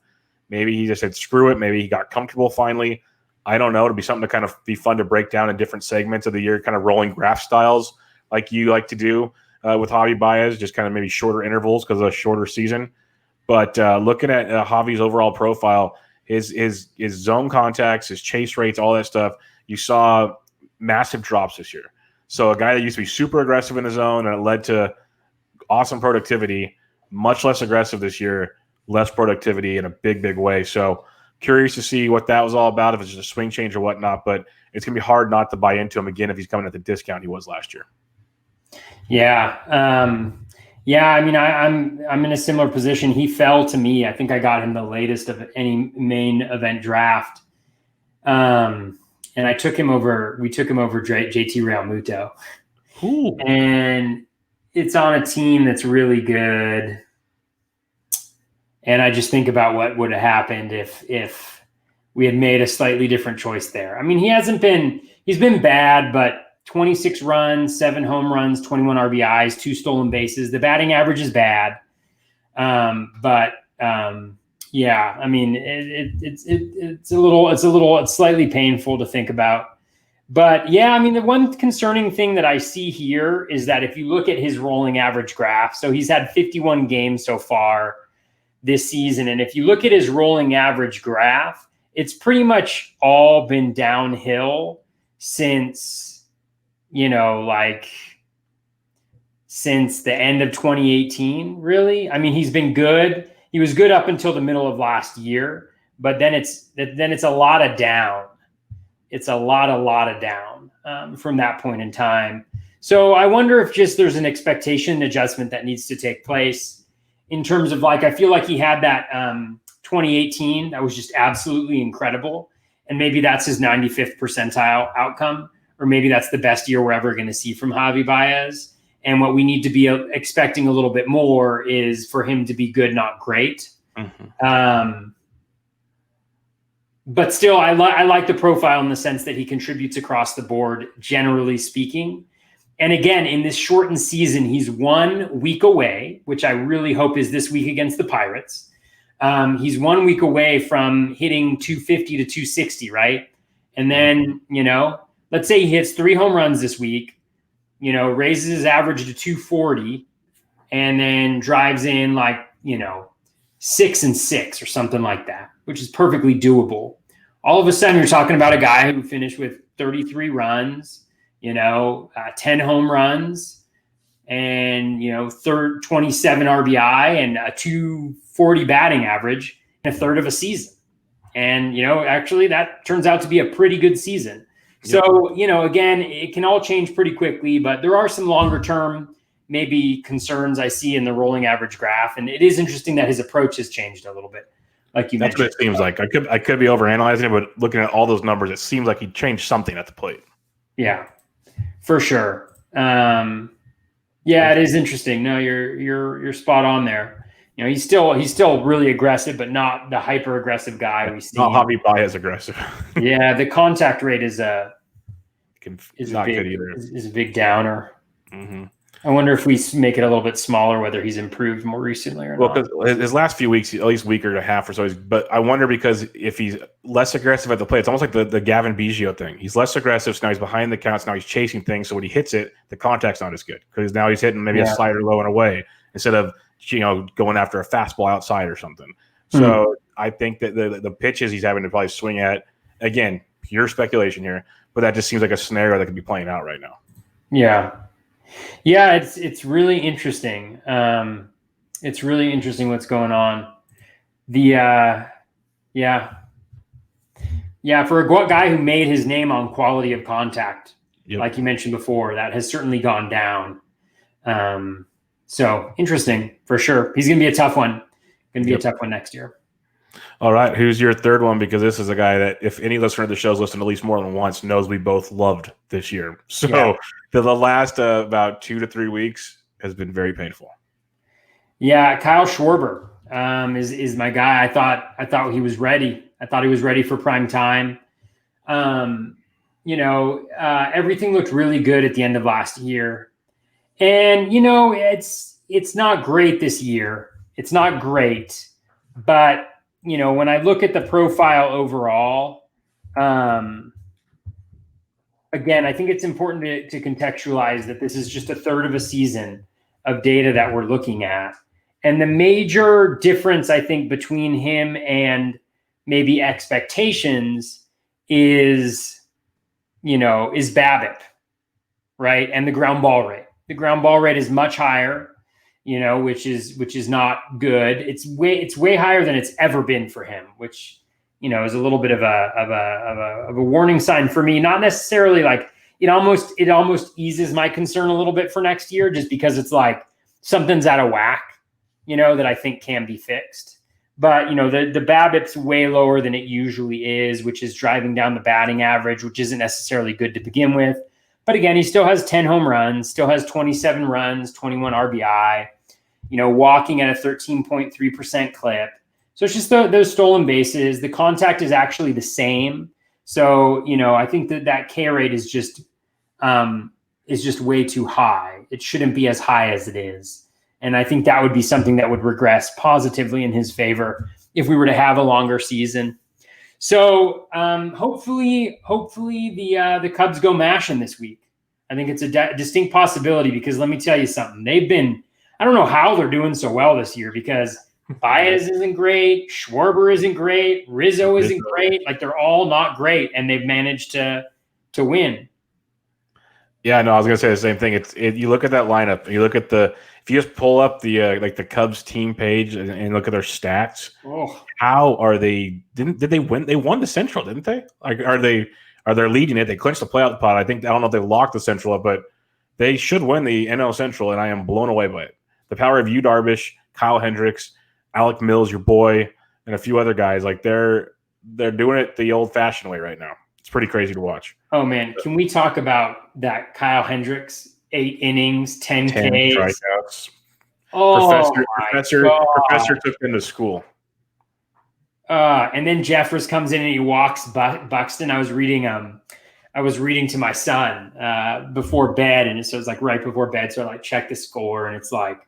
Maybe he just said, screw it. Maybe he got comfortable finally. I don't know. It'll be something to kind of be fun to break down in different segments of the year, kind of rolling graph styles like you like to do with Javi Baez, just kind of maybe shorter intervals because of a shorter season. But looking at Javi's overall profile, his zone contacts, his chase rates, all that stuff, you saw massive drops this year. So a guy that used to be super aggressive in the zone and it led to awesome productivity, much less aggressive this year, less productivity in a big, big way. So curious to see what that was all about, if it's just a swing change or whatnot, but it's going to be hard not to buy into him again if he's coming at the discount he was last year. Yeah. I mean, I'm in a similar position. He fell to me. I think I got him the latest of any main event draft. And we took him over JT Realmuto. Ooh. And it's on a team that's really good. And I just think about what would have happened if we had made a slightly different choice there. I mean, he's been bad, but 26 runs, 7 home runs, 21 RBIs, 2 stolen bases. The batting average is bad. Yeah, I mean, it's slightly painful to think about. But yeah, I mean, the one concerning thing that I see here is that if you look at his rolling average graph, so he's had 51 games so far this season. And if you look at his rolling average graph, it's pretty much all been downhill since the end of 2018, really. I mean, he's been good. He was good up until the middle of last year, but then it's a lot of down. It's a lot of down from that point in time. So I wonder if just there's an expectation adjustment that needs to take place in terms of I feel like he had that 2018 that was just absolutely incredible. And maybe that's his 95th percentile outcome, or maybe that's the best year we're ever going to see from Javi Baez. And what we need to be expecting a little bit more is for him to be good, not great. Mm-hmm. But still, I like the profile in the sense that he contributes across the board, generally speaking. And again, in this shortened season, he's 1 week away, which I really hope is this week against the Pirates. He's 1 week away from hitting 250 to 260, right? And then, let's say he hits 3 home runs this week, raises his average to 240 and then drives in 6 and 6 or something like that, which is perfectly doable. All of a sudden you're talking about a guy who finished with 33 runs, 10 home runs and, 27 RBI and a 240 batting average in a third of a season. And, actually that turns out to be a pretty good season. So, again, it can all change pretty quickly, but there are some longer term, maybe concerns I see in the rolling average graph. And it is interesting that his approach has changed a little bit. Like you mentioned. That's what it seems like. I could be overanalyzing it, but looking at all those numbers, it seems like he changed something at the plate. Yeah, for sure. Yeah, it is interesting. No, you're spot on there. He's still really aggressive, but not the hyper aggressive guy we see. Not Javi Baez aggressive. Yeah, the contact rate is not good either. Is a big downer. Mm-hmm. I wonder if we make it a little bit smaller, whether he's improved more recently or not. Well, because his last few weeks, at least week or a half or so, but I wonder because if he's less aggressive at the plate, it's almost like the Gavin Biggio thing. He's less aggressive, so now he's behind the counts, now he's chasing things, so when he hits it, the contact's not as good because now he's hitting maybe a slider low and away instead of going after a fastball outside or something. So I think that the pitches he's having to probably swing at, again, pure speculation here, but that just seems like a scenario that could be playing out right now. Yeah. Yeah, it's really interesting. It's really interesting what's going on. The yeah. Yeah, for a guy who made his name on quality of contact, like you mentioned before, that has certainly gone down. So interesting for sure. He's going to be a tough one. Going to be a tough one next year. All right, who's your third one? Because this is a guy that, if any listener to the show's listened at least more than once, knows we both loved this year. So the last about 2 to 3 weeks has been very painful. Yeah, Kyle Schwarber is my guy. I thought he was ready. I thought he was ready for prime time. Everything looked really good at the end of last year. And, it's not great this year. It's not great. But, when I look at the profile overall, again, I think it's important to contextualize that this is just a third of a season of data that we're looking at. And the major difference, I think, between him and maybe expectations is BABIP, right? And the ground ball rate. The ground ball rate is much higher, which is not good. It's way higher than it's ever been for him, which is a little bit of a warning sign for me. Not necessarily like it almost eases my concern a little bit for next year, just because it's like something's out of whack, that I think can be fixed. But, the BABIP's way lower than it usually is, which is driving down the batting average, which isn't necessarily good to begin with. But again, he still has 10 home runs, still has 27 runs, 21 RBI, walking at a 13.3% clip. So it's just those stolen bases. The contact is actually the same. So, I think that K rate is just way too high. It shouldn't be as high as it is. And I think that would be something that would regress positively in his favor if we were to have a longer season. So hopefully the Cubs go mashing this week. I think it's a distinct possibility, because let me tell you something. I don't know how they're doing so well this year, because Baez isn't great, Schwarber isn't great, Rizzo isn't great. Like, they're all not great, and they've managed to win. Yeah, no, I was gonna say the same thing. You look at that lineup, and you look at if you just pull up the the Cubs team page and look at their stats. Oh, how are they? Did they win? They won the Central, didn't they? Like, are they leading it? They clinched the playoff pot. I don't know if they locked the Central up, but they should win the NL Central, and I am blown away by it. The power of Yu Darvish, Kyle Hendricks, Alec Mills, your boy, and a few other guys. Like, they're doing it the old-fashioned way right now. It's pretty crazy to watch. Oh man, can we talk about that Kyle Hendricks? 8 innings, 10 Ks. Strikeouts. Oh, Professor took them to school. And then Jeffers comes in and he walks Buxton. I was reading to my son before bed, and so it's like right before bed. So I check the score, and it's like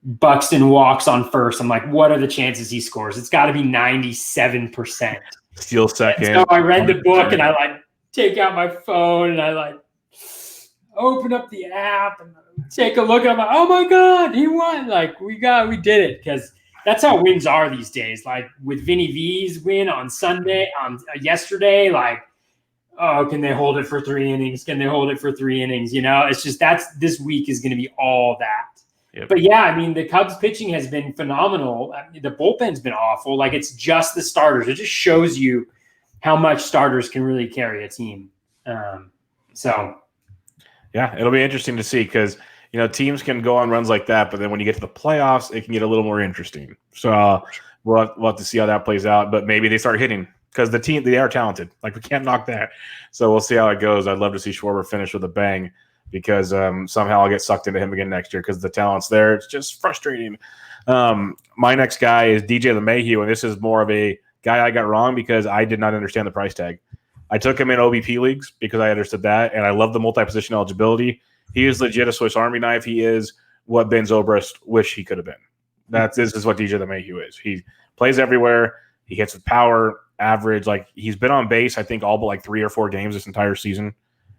Buxton walks on first. I'm like, what are the chances he scores? It's got to be 97%. Steal second. And so I read the book, and I take out my phone, and I open up the app and take a look. I'm like, oh my God, he won. We did it. Because that's how wins are these days. Like with Vinny V's win on yesterday, can they hold it for 3 innings? Can they hold it for 3 innings? It's just, this week is going to be all that. Yep. But yeah, the Cubs pitching has been phenomenal. The bullpen's been awful. It's just the starters. It just shows you how much starters can really carry a team. Yeah, it'll be interesting to see, because teams can go on runs like that, but then when you get to the playoffs, it can get a little more interesting. So we'll have to see how that plays out. But maybe they start hitting, because they are talented. We can't knock that. So we'll see how it goes. I'd love to see Schwarber finish with a bang, because somehow I'll get sucked into him again next year, because the talent's there. It's just frustrating. My next guy is DJ LeMahieu, and this is more of a guy I got wrong because I did not understand the price tag. I took him in OBP leagues because I understood that, and I love the multi-position eligibility. He is legit a Swiss Army knife. He is what Ben Zobrist wished he could have been. This is what DJ LeMahieu is. He plays everywhere. He hits with power, average. He's been on base, I think, all but 3 or 4 games this entire season.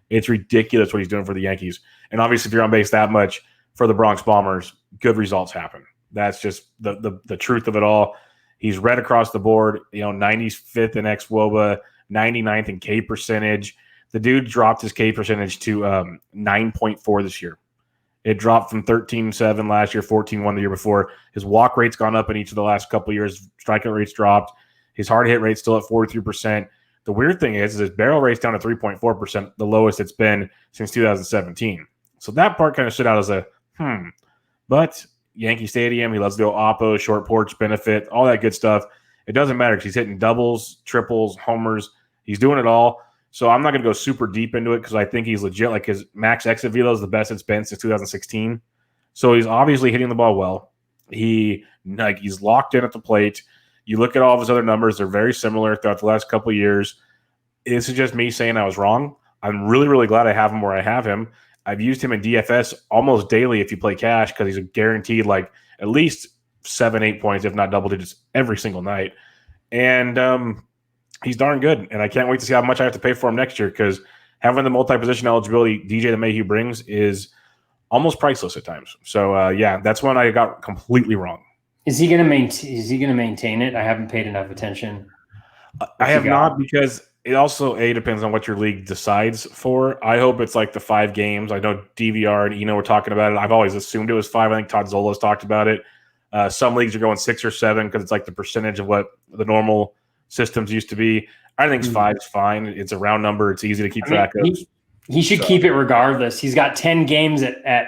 It's ridiculous what he's doing for the Yankees. And obviously, if you're on base that much for the Bronx Bombers, good results happen. That's just the truth of it all. He's red across the board, 95th in xWOBA, 99th in K percentage. The dude dropped his K percentage to 9.4 this year. It dropped from 13.7 last year, 14.1 the year before. His walk rate's gone up in each of the last couple of years. Strikeout rate's dropped. His hard hit rate's still at 43%. The weird thing is his barrel rate's down to 3.4%, the lowest it's been since 2017. So that part kind of stood out as a But Yankee Stadium, he loves to go oppo, short porch, benefit, all that good stuff. It doesn't matter because he's hitting doubles, triples, homers. He's doing it all. So I'm not going to go super deep into it because I think he's legit. Like his max exit velo is the best it's been since 2016. So he's obviously hitting the ball well. He's locked in at the plate. You look at all of his other numbers; they're very similar throughout the last couple of years. This is just me saying I was wrong. I'm really, really glad I have him where I have him. I've used him in DFS almost daily if you play cash because he's a guaranteed like at least 7-8 points, if not double digits, every single night. And he's darn good. And I can't wait to see how much I have to pay for him next year because having the multi-position eligibility DJ LeMahieu brings is almost priceless at times. So, yeah, that's one I got completely wrong. Is he going to maintain it? I haven't paid enough attention. I have not because it also depends on what your league decides for. I hope it's like the 5 games. I know DVR and Eno were talking about it. I've always assumed it was 5. I think Todd Zola's talked about it. Some leagues are going 6 or 7 because it's like the percentage of what the normal systems used to be. I think 5 is fine. It's a round number. It's easy to keep track of. He should keep it regardless. He's got 10 games at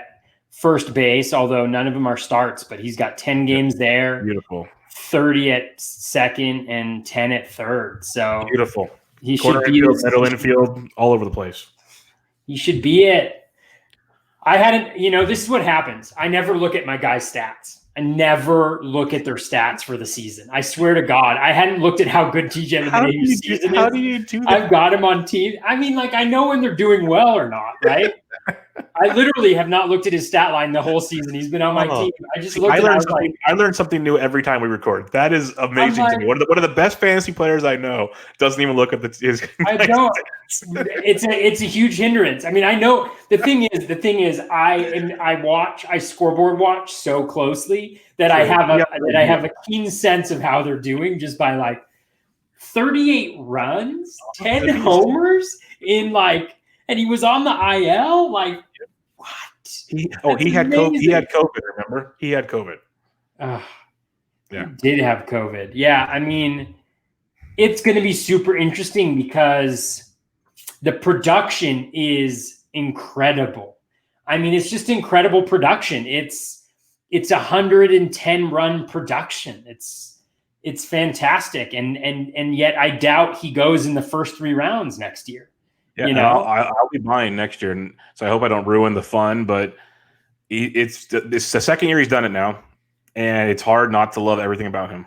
first base, although none of them are starts, but he's got 10 games there. Beautiful. 30 at second and 10 at third. So beautiful. He corner should be infield, middle infield, all over the place. He should be it. I hadn't, this is what happens. I never look at my guys' stats. I never look at their stats for the season. I swear to God, I hadn't looked at how good TJ LeMahieu's season is. How do you do that? I've got him on team. I mean, I know when they're doing well or not, right? I literally have not looked at his stat line the whole season. He's been on my team. I learned something new every time we record. That is amazing to me. One of the best fantasy players I know doesn't even look at his. I don't. It's a huge hindrance. I mean, I know the thing is, I scoreboard watch so closely that I have a keen sense of how they're doing just by 38 runs, 10 homers in and he was on the IL. What? He had COVID. He had COVID. Remember, he had COVID. Yeah, he did have COVID. Yeah, I mean, it's going to be super interesting because the production is incredible. I mean, it's just incredible production. It's 110 run production. It's fantastic, and yet I doubt he goes in the first 3 rounds next year. Yeah, I'll be buying next year, and so I hope I don't ruin the fun. But it's the second year he's done it now, and it's hard not to love everything about him.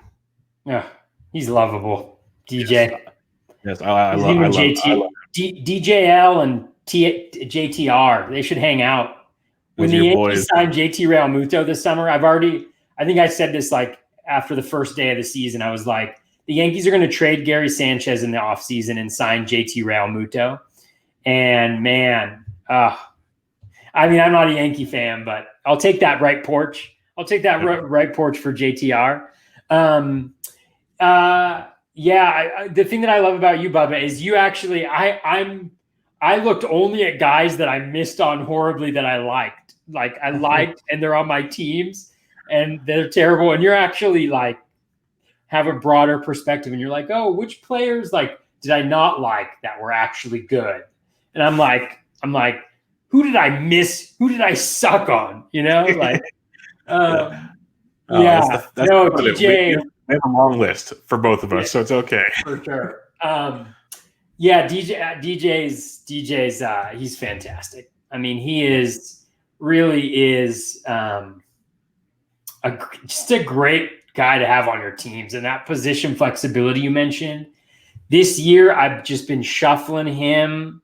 Yeah, he's lovable, DJ. Yes, I love him. DJL and JTR, they should hang out. When the Yankees signed JT Realmuto this summer, I think I said this after the first day of the season. I was like, the Yankees are going to trade Gary Sanchez in the offseason and sign JT Realmuto. And man, I mean, I'm not a Yankee fan, but I'll take that right porch. I'll take that right porch for JTR. The thing that I love about you, Bubba, is you actually, I looked only at guys that I missed on horribly that I liked. And they're on my teams and they're terrible. And you're actually have a broader perspective and you're like, oh, which players did I not like that were actually good? And I'm like, who did I miss? Who did I suck on? DJ. We have a long list for both of us, so it's okay. For sure. DJ's he's fantastic. I mean, he really is just a great guy to have on your teams. And that position flexibility you mentioned, this year I've just been shuffling him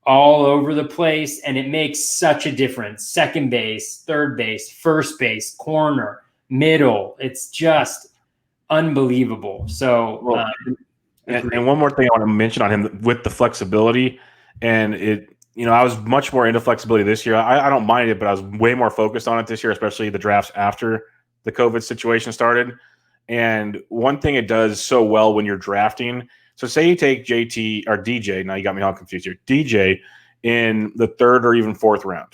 all over the place, and it makes such a difference. Second base, third base, first base, corner, middle. It's just unbelievable. So, and one more thing I want to mention on him with the flexibility, and I was much more into flexibility this year. I don't mind it, but I was way more focused on it this year, especially the drafts after the COVID situation started. And one thing it does so well when you're drafting, so say you take JT or DJ, now you got me all confused here, DJ in the 3rd or even 4th round.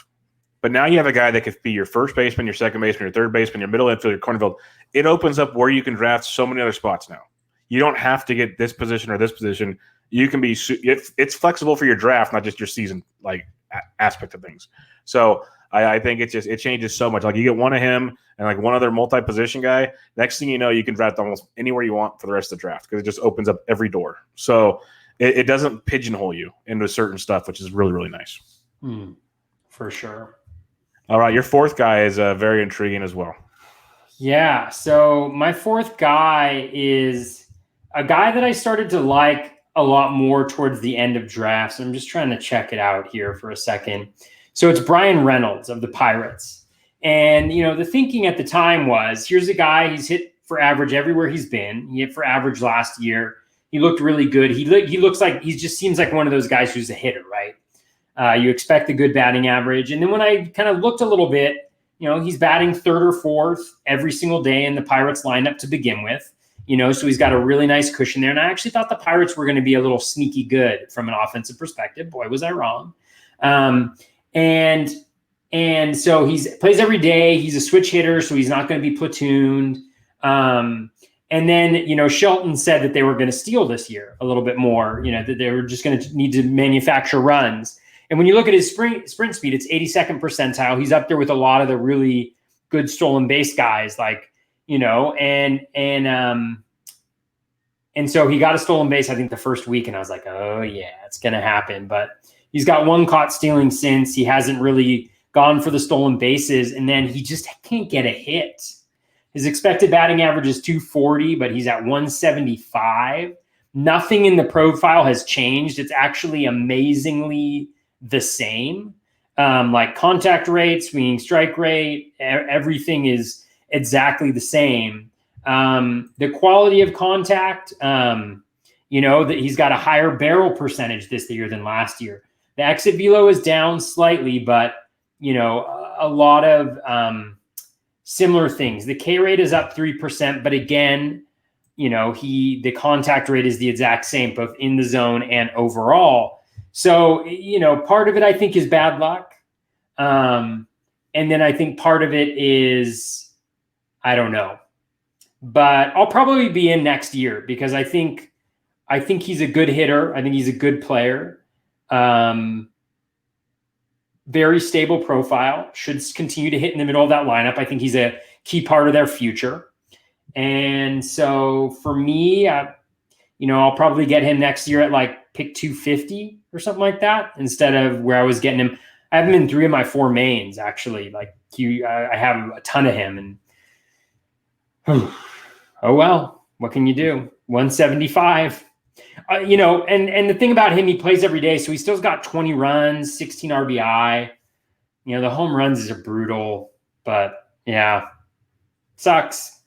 But now you have a guy that could be your first baseman, your second baseman, your third baseman, your middle infield, your corner field. It opens up where you can draft so many other spots now. You don't have to get this position or this position. You can be it's flexible for your draft, not just your season like aspect of things. So I think it changes so much. Like you get one of him and like one other multi-position guy. Next thing you know, you can draft almost anywhere you want for the rest of the draft because it just opens up every door. So it doesn't pigeonhole you into certain stuff, which is really, really nice. For sure. All right, your fourth guy is very intriguing as well. Yeah, so my fourth guy is a guy that I started to like a lot more towards the end of drafts. I'm just trying to check it out here for a second. So it's Brian Reynolds of the Pirates. And, the thinking at the time was, here's a guy, he's hit for average everywhere he's been. He hit for average last year. He looked really good. He looks like, he just seems like one of those guys who's a hitter, right? You expect a good batting average. And then when I kind of looked a little bit, he's batting third or fourth every single day in the Pirates lineup to begin with. So he's got a really nice cushion there. And I actually thought the Pirates were going to be a little sneaky good from an offensive perspective. Boy, was I wrong. And so plays every day. He's a switch hitter, so he's not going to be platooned. And then, Shelton said that they were going to steal this year a little bit more, that they were just going to need to manufacture runs. And when you look at his sprint speed, it's 82nd percentile. He's up there with a lot of the really good stolen base guys, like, and so he got a stolen base, I think, the first week. And I was like, oh, yeah, it's going to happen. But he's got one caught stealing since. He hasn't really gone for the stolen bases. And then he just can't get a hit. His expected batting average is 240, but he's at 175. Nothing in the profile has changed. It's actually amazingly the same. Like contact rate, swinging strike rate, everything is exactly the same. The quality of contact, that he's got a higher barrel percentage this year than last year. The exit velo is down slightly, but, a lot of similar things. The K rate is up 3%, but again, the contact rate is the exact same, both in the zone and overall. So, part of it, I think, is bad luck. And then I think part of it is, I don't know, but I'll probably be in next year because I think he's a good hitter. I think he's a good player. Very stable profile, should continue to hit in the middle of that lineup. I think he's a key part of their future. And so for me, I'll probably get him next year at like pick 250 or something like that, instead of where I was getting him. I have him in 3 of my 4 mains, actually. Like I have a ton of him, and oh well, what can you do? 175. And the thing about him, he plays every day, so he still's got 20 runs, 16 RBI. The home runs are brutal, but yeah, sucks.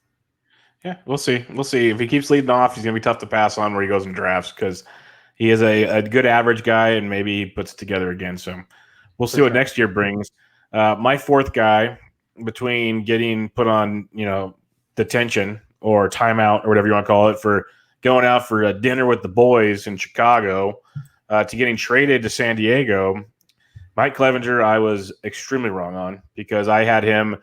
Yeah, we'll see. We'll see. If he keeps leading off, he's going to be tough to pass on where he goes in drafts because he is a good average guy and maybe he puts it together again. So we'll see what next year brings. My fourth guy, between getting put on, detention or timeout or whatever you want to call it for going out for a dinner with the boys in Chicago to getting traded to San Diego, Mike Clevenger, I was extremely wrong on because I had him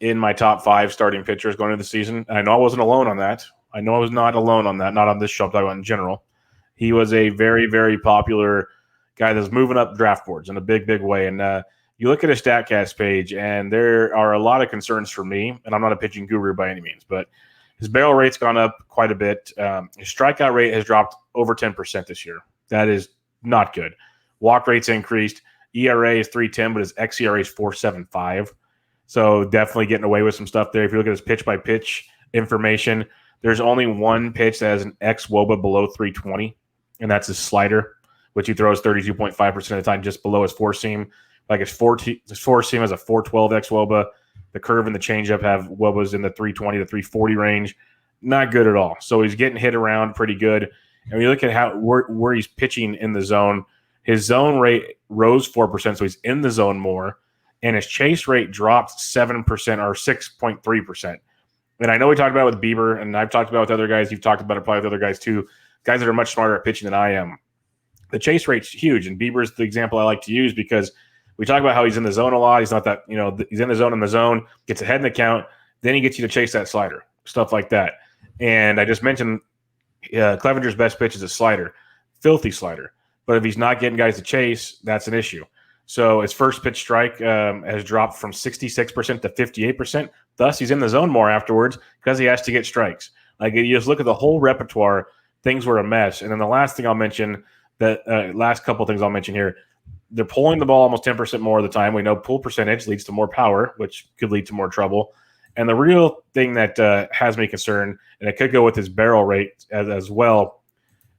in my top 5 starting pitchers going into the season. And I know I wasn't alone on that. I know I was not alone on that, not on this show, I'm talking about in general. He was a very, very popular guy that's moving up draft boards in a big, big way. And you look at his StatCast page, and there are a lot of concerns for me, and I'm not a pitching guru by any means, but his barrel rate's gone up quite a bit. His strikeout rate has dropped over 10% this year. That is not good. Walk rate's increased. ERA is 3.10, but his xERA is 4.75. So definitely getting away with some stuff there. If you look at his pitch-by-pitch information, there's only one pitch that has an xWOBA below 320, and that's his slider, which he throws 32.5% of the time just below his four-seam. Like his four-seam has a 412 xWOBA. The curve and the changeup have WOBAs in the 320 to 340 range. Not good at all. So he's getting hit around pretty good. And when you look at where he's pitching in the zone, his zone rate rose 4%, so he's in the zone more. And his chase rate dropped 7% or 6.3%. And I know we talked about it with Bieber, and I've talked about it with other guys. You've talked about it probably with other guys too, guys that are much smarter at pitching than I am. The chase rate's huge, and Bieber's the example I like to use because We talk about how he's in the zone a lot. He's not that, he's in the zone, gets ahead in the count. Then he gets you to chase that slider, stuff like that. And I just mentioned Clevenger's best pitch is a slider, filthy slider. But if he's not getting guys to chase, that's an issue. So his first pitch strike has dropped from 66% to 58%. Thus, he's in the zone more afterwards because he has to get strikes. Like, you just look at the whole repertoire, things were a mess. And then the last thing I'll mention, last couple things I'll mention here, they're pulling the ball almost 10% more of the time. We know pull percentage leads to more power, which could lead to more trouble. And the real thing that has me concerned, and it could go with his barrel rate as well,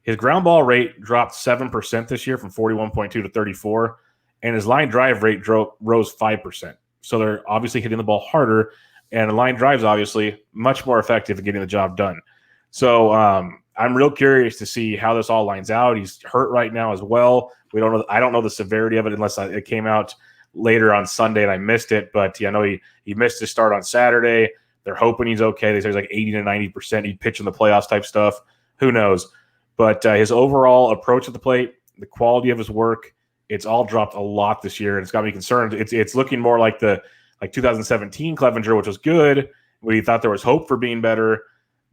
his ground ball rate dropped 7% this year from 41.2 to 34, and his line drive rate rose 5%. So they're obviously hitting the ball harder, and the line drive's obviously much more effective at getting the job done. So I'm real curious to see how this all lines out. He's hurt right now as well. I don't know the severity of it unless it came out later on Sunday and I missed it. But I know he missed his start on Saturday. They're hoping he's okay. They say he's like 80 to 90%. He'd pitch in the playoffs type stuff. Who knows? But his overall approach at the plate, the quality of his work, it's all dropped a lot this year, and it's got me concerned. It's looking more like 2017 Clevenger, which was good. We thought there was hope for being better,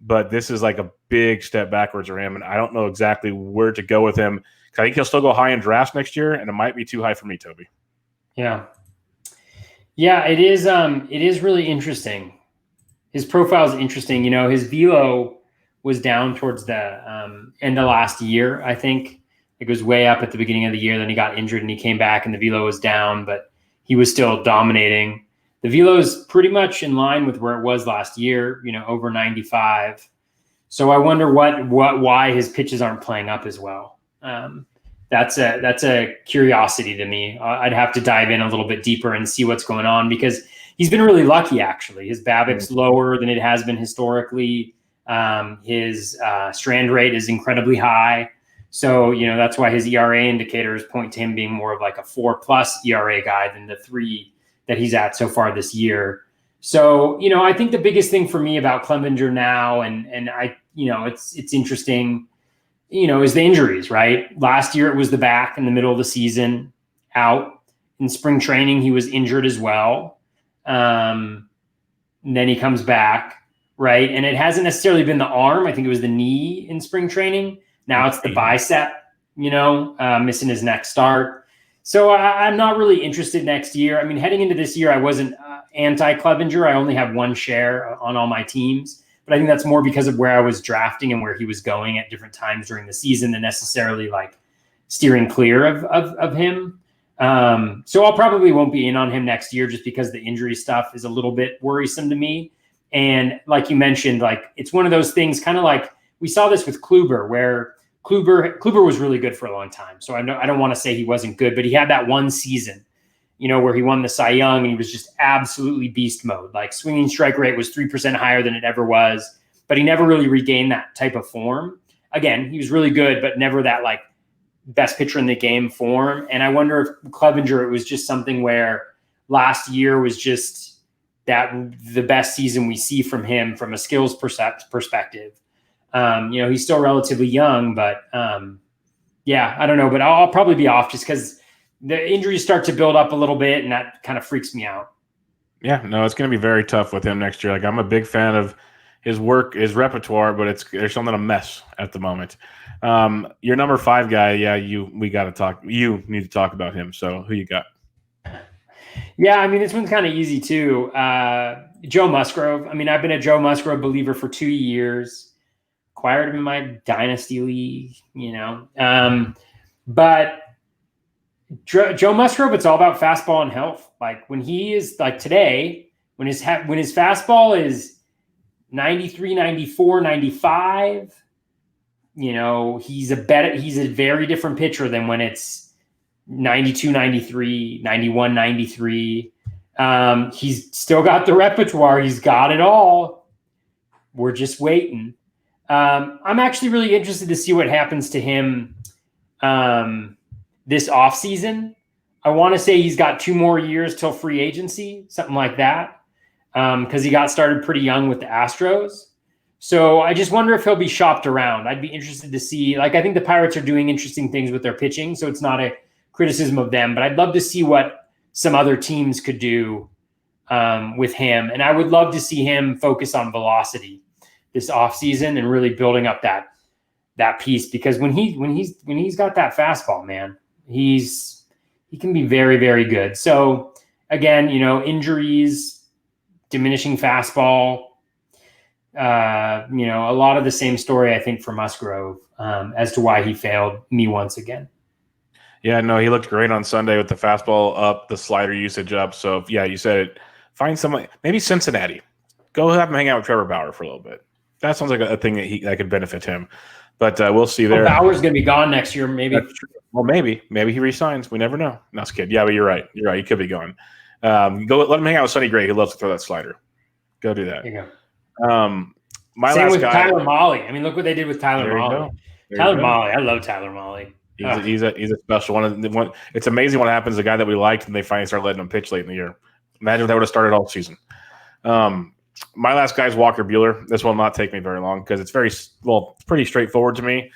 but this is like a big step backwards for him, and I don't know exactly where to go with him. I think he'll still go high in drafts next year, and it might be too high for me, Toby. Yeah, it is. It is really interesting. His profile is interesting. His velo was down towards the end of last year. I think it was way up at the beginning of the year. Then he got injured and he came back, and the velo was down, but he was still dominating. The velo is pretty much in line with where it was last year. Over 95. So I wonder why his pitches aren't playing up as well. That's a curiosity to me. I'd have to dive in a little bit deeper and see what's going on, because he's been really lucky, actually. His BABIP's lower than it has been historically. His strand rate is incredibly high. So, that's why his ERA indicators point to him being more of like a 4+ ERA guy than the 3 that he's at so far this year. So, I think the biggest thing for me about Clevenger now, and I, it's interesting, is the injuries, right? Last year it was the back in the middle of the season, out. In spring training, he was injured as well. And then he comes back, right? And it hasn't necessarily been the arm. I think it was the knee in spring training. Now it's the bicep, missing his next start. So I'm not really interested next year. I mean, heading into this year, I wasn't anti-Clevenger. I only have one share on all my teams. But I think that's more because of where I was drafting and where he was going at different times during the season than necessarily like steering clear of him. So I'll probably won't be in on him next year just because the injury stuff is a little bit worrisome to me. And like you mentioned, like it's one of those things kind of like we saw this with Kluber, where Kluber was really good for a long time. So I don't want to say he wasn't good, but he had that one season, where he won the Cy Young and he was just absolutely beast mode. Like swinging strike rate was 3% higher than it ever was, but he never really regained that type of form. Again, he was really good, but never that like best pitcher in the game form. And I wonder if Clevenger, it was just something where last year was just the best season we see from him from a skills perspective. He's still relatively young, but I don't know, but I'll probably be off just because the injuries start to build up a little bit, and that kind of freaks me out. Yeah, no, it's going to be very tough with him next year. Like, I'm a big fan of his work, his repertoire, but there's something a mess at the moment. Your number 5 guy, we got to talk. You need to talk about him. So who you got? Yeah, I mean, this one's kind of easy too. Joe Musgrove. I mean, I've been a Joe Musgrove believer for 2 years. Acquired him in my dynasty league, but Joe Musgrove, it's all about fastball and health. Like when he is like today, when his fastball is 93, 94, 95, he's a very different pitcher than when it's 92, 93, 91, 93. He's still got the repertoire. He's got it all. We're just waiting. I'm actually really interested to see what happens to him this offseason. I want to say he's got 2 more years till free agency, something like that, because he got started pretty young with the Astros. So I just wonder if he'll be shopped around. I'd be interested to see. Like, I think the Pirates are doing interesting things with their pitching, so it's not a criticism of them, but I'd love to see what some other teams could do with him. And I would love to see him focus on velocity this offseason and really building up that piece, because when he's got that fastball, man, he can be very, very good. So again, injuries, diminishing fastball, a lot of the same story, I think, for Musgrove as to why he failed me once again. Yeah, no, he looked great on Sunday with the fastball up, the slider usage up. So yeah, you said it. Find someone, maybe Cincinnati. Go have him hang out with Trevor Bauer for a little bit. That sounds like a thing that could benefit him. But we'll see there. Bauer's going to be gone next year, maybe. Well, maybe he resigns. We never know. No, it's kid. Yeah, but you're right. He could be gone. Go let him hang out with Sonny Gray. He loves to throw that slider. Go do that. There you go. Same last with guy, Tyler Mahle. I mean, look what they did with Tyler Mahle. Tyler Mahle. I love Tyler Mahle. He's a special one. It's amazing what happens. The guy that we liked, and they finally start letting him pitch late in the year. Imagine if that would have started all season. My last guy is Walker Buehler. This will not take me very long because it's pretty straightforward to me.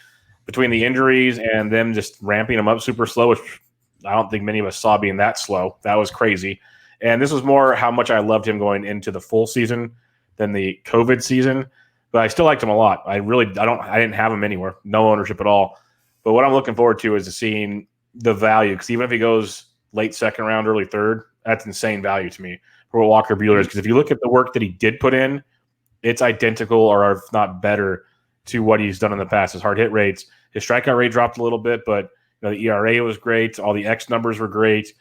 Between the injuries and them just ramping him up super slow, which I don't think many of us saw being that slow. That was crazy. And this was more how much I loved him going into the full season than the COVID season. But I still liked him a lot. I didn't have him anywhere, no ownership at all. But what I'm looking forward to is seeing the value, because even if he goes late second round, early third, that's insane value to me for what Walker Buehler is. Because if you look at the work that he did put in, it's identical or if not better to what he's done in the past. His hard hit rates, his strikeout rate dropped a little bit, but the ERA was great. All the X numbers were great.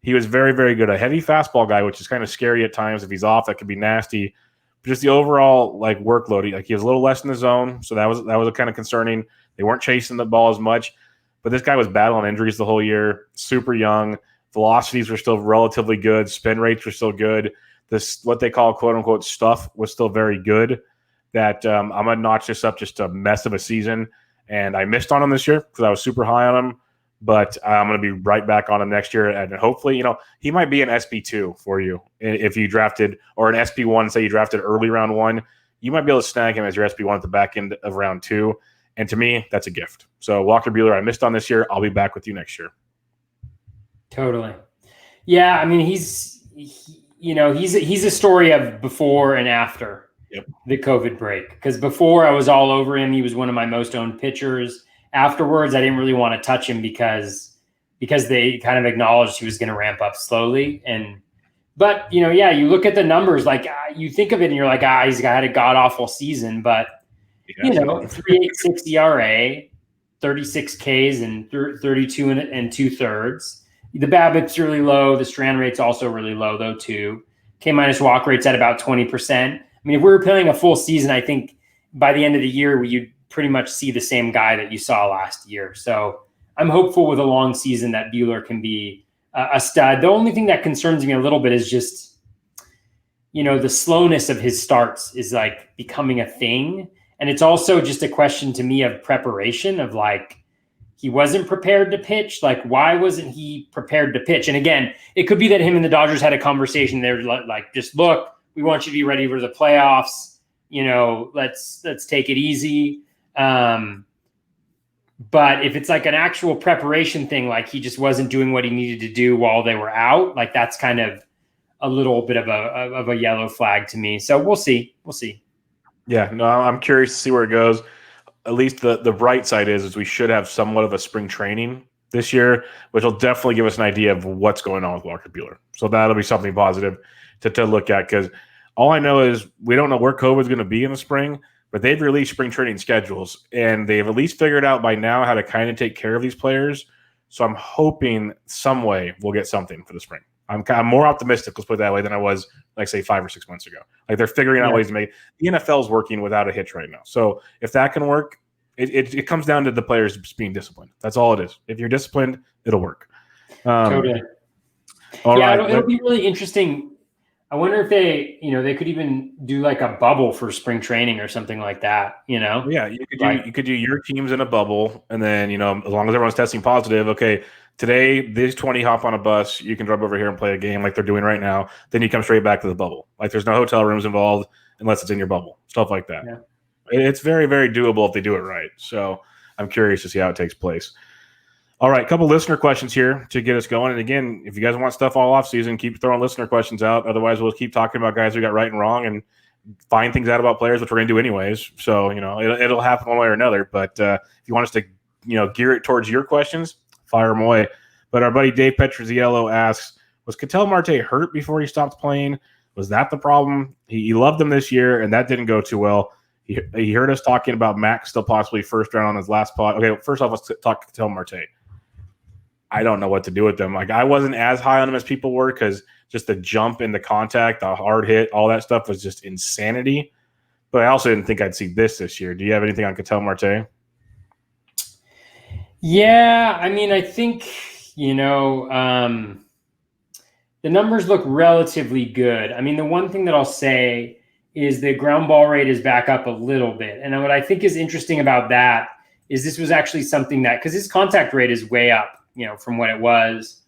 He was very, very good. A heavy fastball guy, which is kind of scary at times. If he's off, that could be nasty. But just the overall workload, he was a little less in the zone, so that was kind of concerning. They weren't chasing the ball as much, but this guy was battling injuries the whole year. Super young, velocities were still relatively good, spin rates were still good. This what they call quote unquote stuff was still very good. That I'm gonna notch this up just a mess of a season, and I missed on him this year because I was super high on him. But I'm going to be right back on him next year. And hopefully, he might be an SP2 for you if you drafted, or an SP1, say you drafted early round 1. You might be able to snag him as your SP1 at the back end of round 2. And to me, that's a gift. So Walker Buehler, I missed on this year. I'll be back with you next year. Totally. Yeah. I mean, he's a story of before and after the COVID break. Because before I was all over him, he was one of my most owned pitchers. Afterwards, I didn't really want to touch him because they kind of acknowledged he was going to ramp up slowly. But you look at the numbers, you think of it and you're like, he's had a god awful season, but 3.86 ERA, 36 Ks and 32 and 2/3. The BABIP's really low. The strand rate's also really low though too. K- walk rate's at about 20%. I mean, if we were playing a full season, I think by the end of the year, you'd pretty much see the same guy that you saw last year. So I'm hopeful with a long season that Buehler can be a stud. The only thing that concerns me a little bit is just, the slowness of his starts is becoming a thing. And it's also just a question to me of preparation of he wasn't prepared to pitch. Why wasn't he prepared to pitch? And again, it could be that him and the Dodgers had a conversation. They're just look, we want you to be ready for the playoffs. Let's take it easy. But if it's an actual preparation thing, he just wasn't doing what he needed to do while they were out, that's kind of a little bit of a yellow flag to me. So we'll see. Yeah, no, I'm curious to see where it goes. At least the bright side is we should have somewhat of a spring training this year, which will definitely give us an idea of what's going on with Walker Buehler. So that'll be something positive to look at, because all I know is we don't know where COVID is going to be in the spring. But they've released spring training schedules, and they've at least figured out by now how to kind of take care of these players. So I'm hoping some way we'll get something for the spring. I'm more optimistic, let's put it that way, than I was, say, 5 or 6 months ago. They're figuring out ways to make – the NFL's working without a hitch right now. So if that can work, it comes down to the players just being disciplined. That's all it is. If you're disciplined, it'll work. Totally. All right. It'll be really interesting. I wonder if they could even do a bubble for spring training or something like that, Yeah, you could do your teams in a bubble, and then, as long as everyone's testing positive, okay, today these 20 hop on a bus, you can drive over here and play a game like they're doing right now. Then you come straight back to the bubble. There's no hotel rooms involved unless it's in your bubble, stuff like that. Yeah. It's very, very doable if they do it right. So I'm curious to see how it takes place. All right, a couple listener questions here to get us going. And again, if you guys want stuff all off season, keep throwing listener questions out. Otherwise, we'll keep talking about guys who got right and wrong and find things out about players, which we're going to do anyways. So, it'll happen one way or another. But if you want us to, gear it towards your questions, fire them away. But our buddy Dave Petroziello asks, was Ketel Marte hurt before he stopped playing? Was that the problem? He loved them this year, and that didn't go too well. He heard us talking about Max still possibly first round on his last pod. Okay, first off, let's talk Ketel Marte. I don't know what to do with them. Like, I wasn't as high on him as people were because just the jump in the contact, the hard hit, all that stuff was just insanity. But I also didn't think I'd see this year. Do you have anything on Ketel Marte? Yeah, I mean, I think, the numbers look relatively good. I mean, the one thing that I'll say is the ground ball rate is back up a little bit. And what I think is interesting about that is this was actually something that, because his contact rate is way up, from what it was.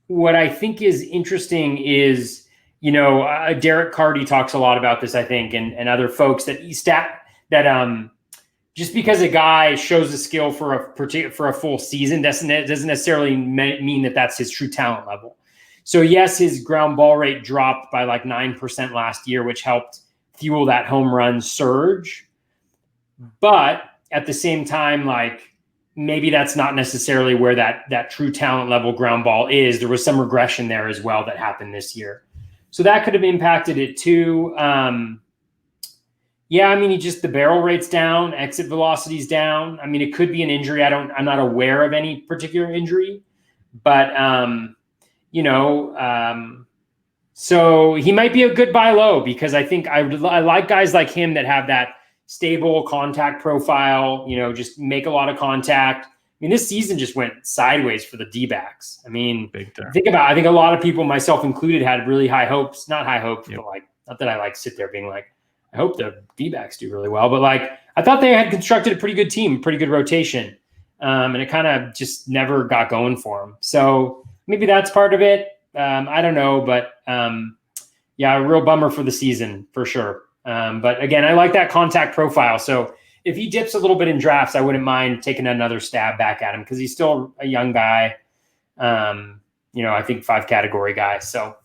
What I think is interesting is, Derek Carty talks a lot about this, I think, and other folks that just because a guy shows a skill for a full season doesn't necessarily mean that that's his true talent level. So yes, his ground ball rate dropped by like 9% last year, which helped fuel that home run surge. But at the same time, like, maybe that's not necessarily where that true talent level ground ball is. There was some regression there as well that happened this year. So that could have impacted it too. Yeah, I mean, the barrel rate's down, exit velocity's down. I mean, it could be an injury. I'm not aware of any particular injury, but so he might be a good buy low because I think I like guys like him that have that stable contact profile, just make a lot of contact. I mean, this season just went sideways for the D-backs. I mean, I think a lot of people, myself included, had really high hopes, not high hopes, but like, not that I sit there being like, I hope the D-backs do really well, but like, I thought they had constructed a pretty good team, pretty good rotation. And it kind of just never got going for them. So maybe that's part of it. I don't know, but yeah, a real bummer for the season for sure. But again, I like that contact profile. So if he dips a little bit in drafts, I wouldn't mind taking another stab back at him because he's still a young guy. I think 5 category guy. So.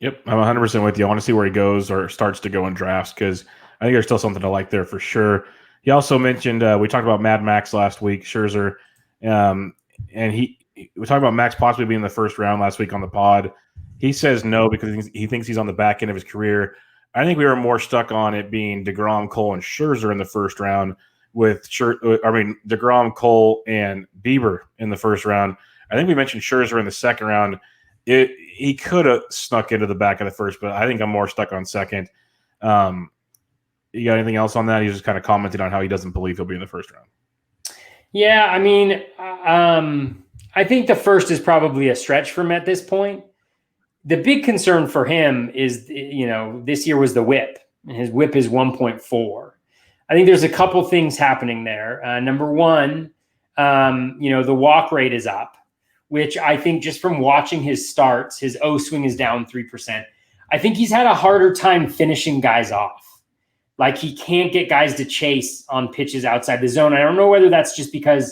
Yep, I'm 100% with you. I want to see where he goes or starts to go in drafts because I think there's still something to like there for sure. He also mentioned we talked about Mad Max last week, Scherzer, and we talked about Max possibly being in the first round last week on the pod. He says no because he thinks he's on the back end of his career. I think we were more stuck on it being DeGrom, Cole, and Scherzer in the first round with DeGrom, Cole, and Bieber in the first round. I think we mentioned Scherzer in the second round. He could have snuck into the back of the first, but I think I'm more stuck on second. You got anything else on that? He just kind of commented on how he doesn't believe he'll be in the first round. Yeah, I mean, I think the first is probably a stretch for him at this point. The big concern for him is, this year was the whip. His whip is 1.4. I think there's a couple things happening there. Number one, the walk rate is up, which I think just from watching his starts, his O swing is down 3%. I think he's had a harder time finishing guys off. Like, he can't get guys to chase on pitches outside the zone. I don't know whether that's just because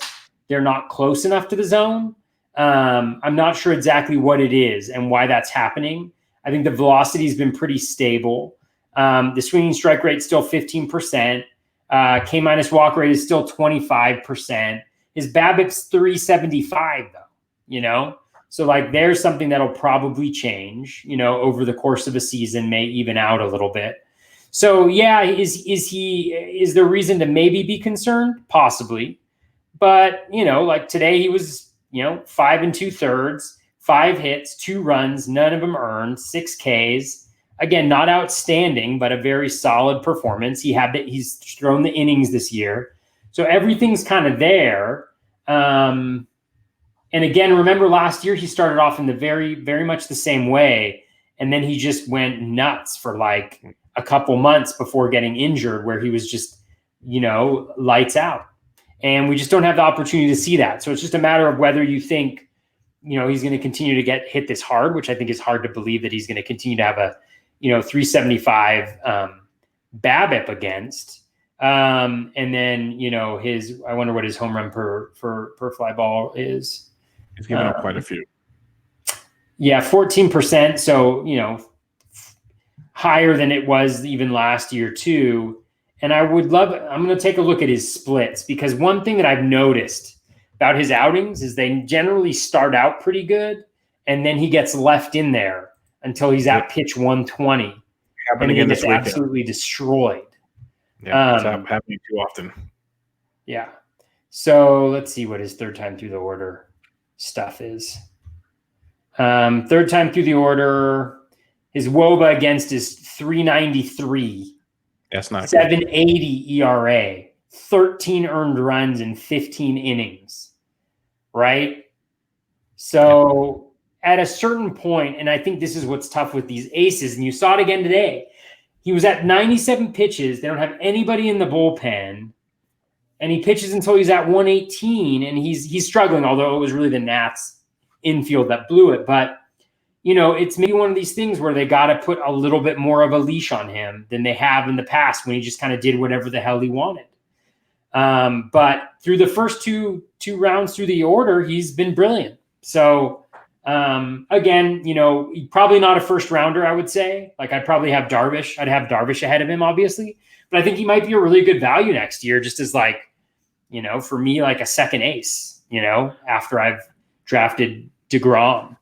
they're not close enough to the zone. I'm not sure exactly what it is and why that's happening. I think the velocity has been pretty stable. The swinging strike rate is still 15%. K- walk rate is still 25%. His BABIP's 375 though, So like, there's something that'll probably change, over the course of a season, may even out a little bit. So yeah, is there reason to maybe be concerned? Possibly. But, like today he was, 5 2/3, 5 hits, 2 runs, none of them earned, 6 Ks. Again, not outstanding, but a very solid performance. He's thrown the innings this year. So everything's kind of there. And again, remember last year he started off in the very, very much the same way. And then he just went nuts for like a couple months before getting injured, where he was just, lights out. And we just don't have the opportunity to see that. So it's just a matter of whether you think, he's going to continue to get hit this hard, which I think is hard to believe that he's going to continue to have a, 375 BABIP against. And then, I wonder what his home run per fly ball is. He's given up quite a few. Yeah, 14%. So, higher than it was even last year too. And I'm going to take a look at his splits, because one thing that I've noticed about his outings is they generally start out pretty good, and then he gets left in there until he's at pitch 120. Happened again this weekend. Absolutely destroyed. Yeah, it's happening too often. Yeah. So let's see what his third time through the order stuff is. Third time through the order, his WOBA against is 393. That's not 780 ERA, 13 earned runs in 15 innings. Right? So at a certain point, and I think this is what's tough with these aces, and you saw it again today, he was at 97 pitches. They don't have anybody in the bullpen, and he pitches until he's at 118, and he's struggling, although it was really the Nats infield that blew it. But, it's maybe one of these things where they got to put a little bit more of a leash on him than they have in the past, when he just kind of did whatever the hell he wanted. But through the first two rounds through the order, he's been brilliant. So, again, probably not a first rounder, I would say. Like, I'd probably have Darvish. I'd have Darvish ahead of him, obviously. But I think he might be a really good value next year, just as for me, like a second ace, after I've drafted DeGrom,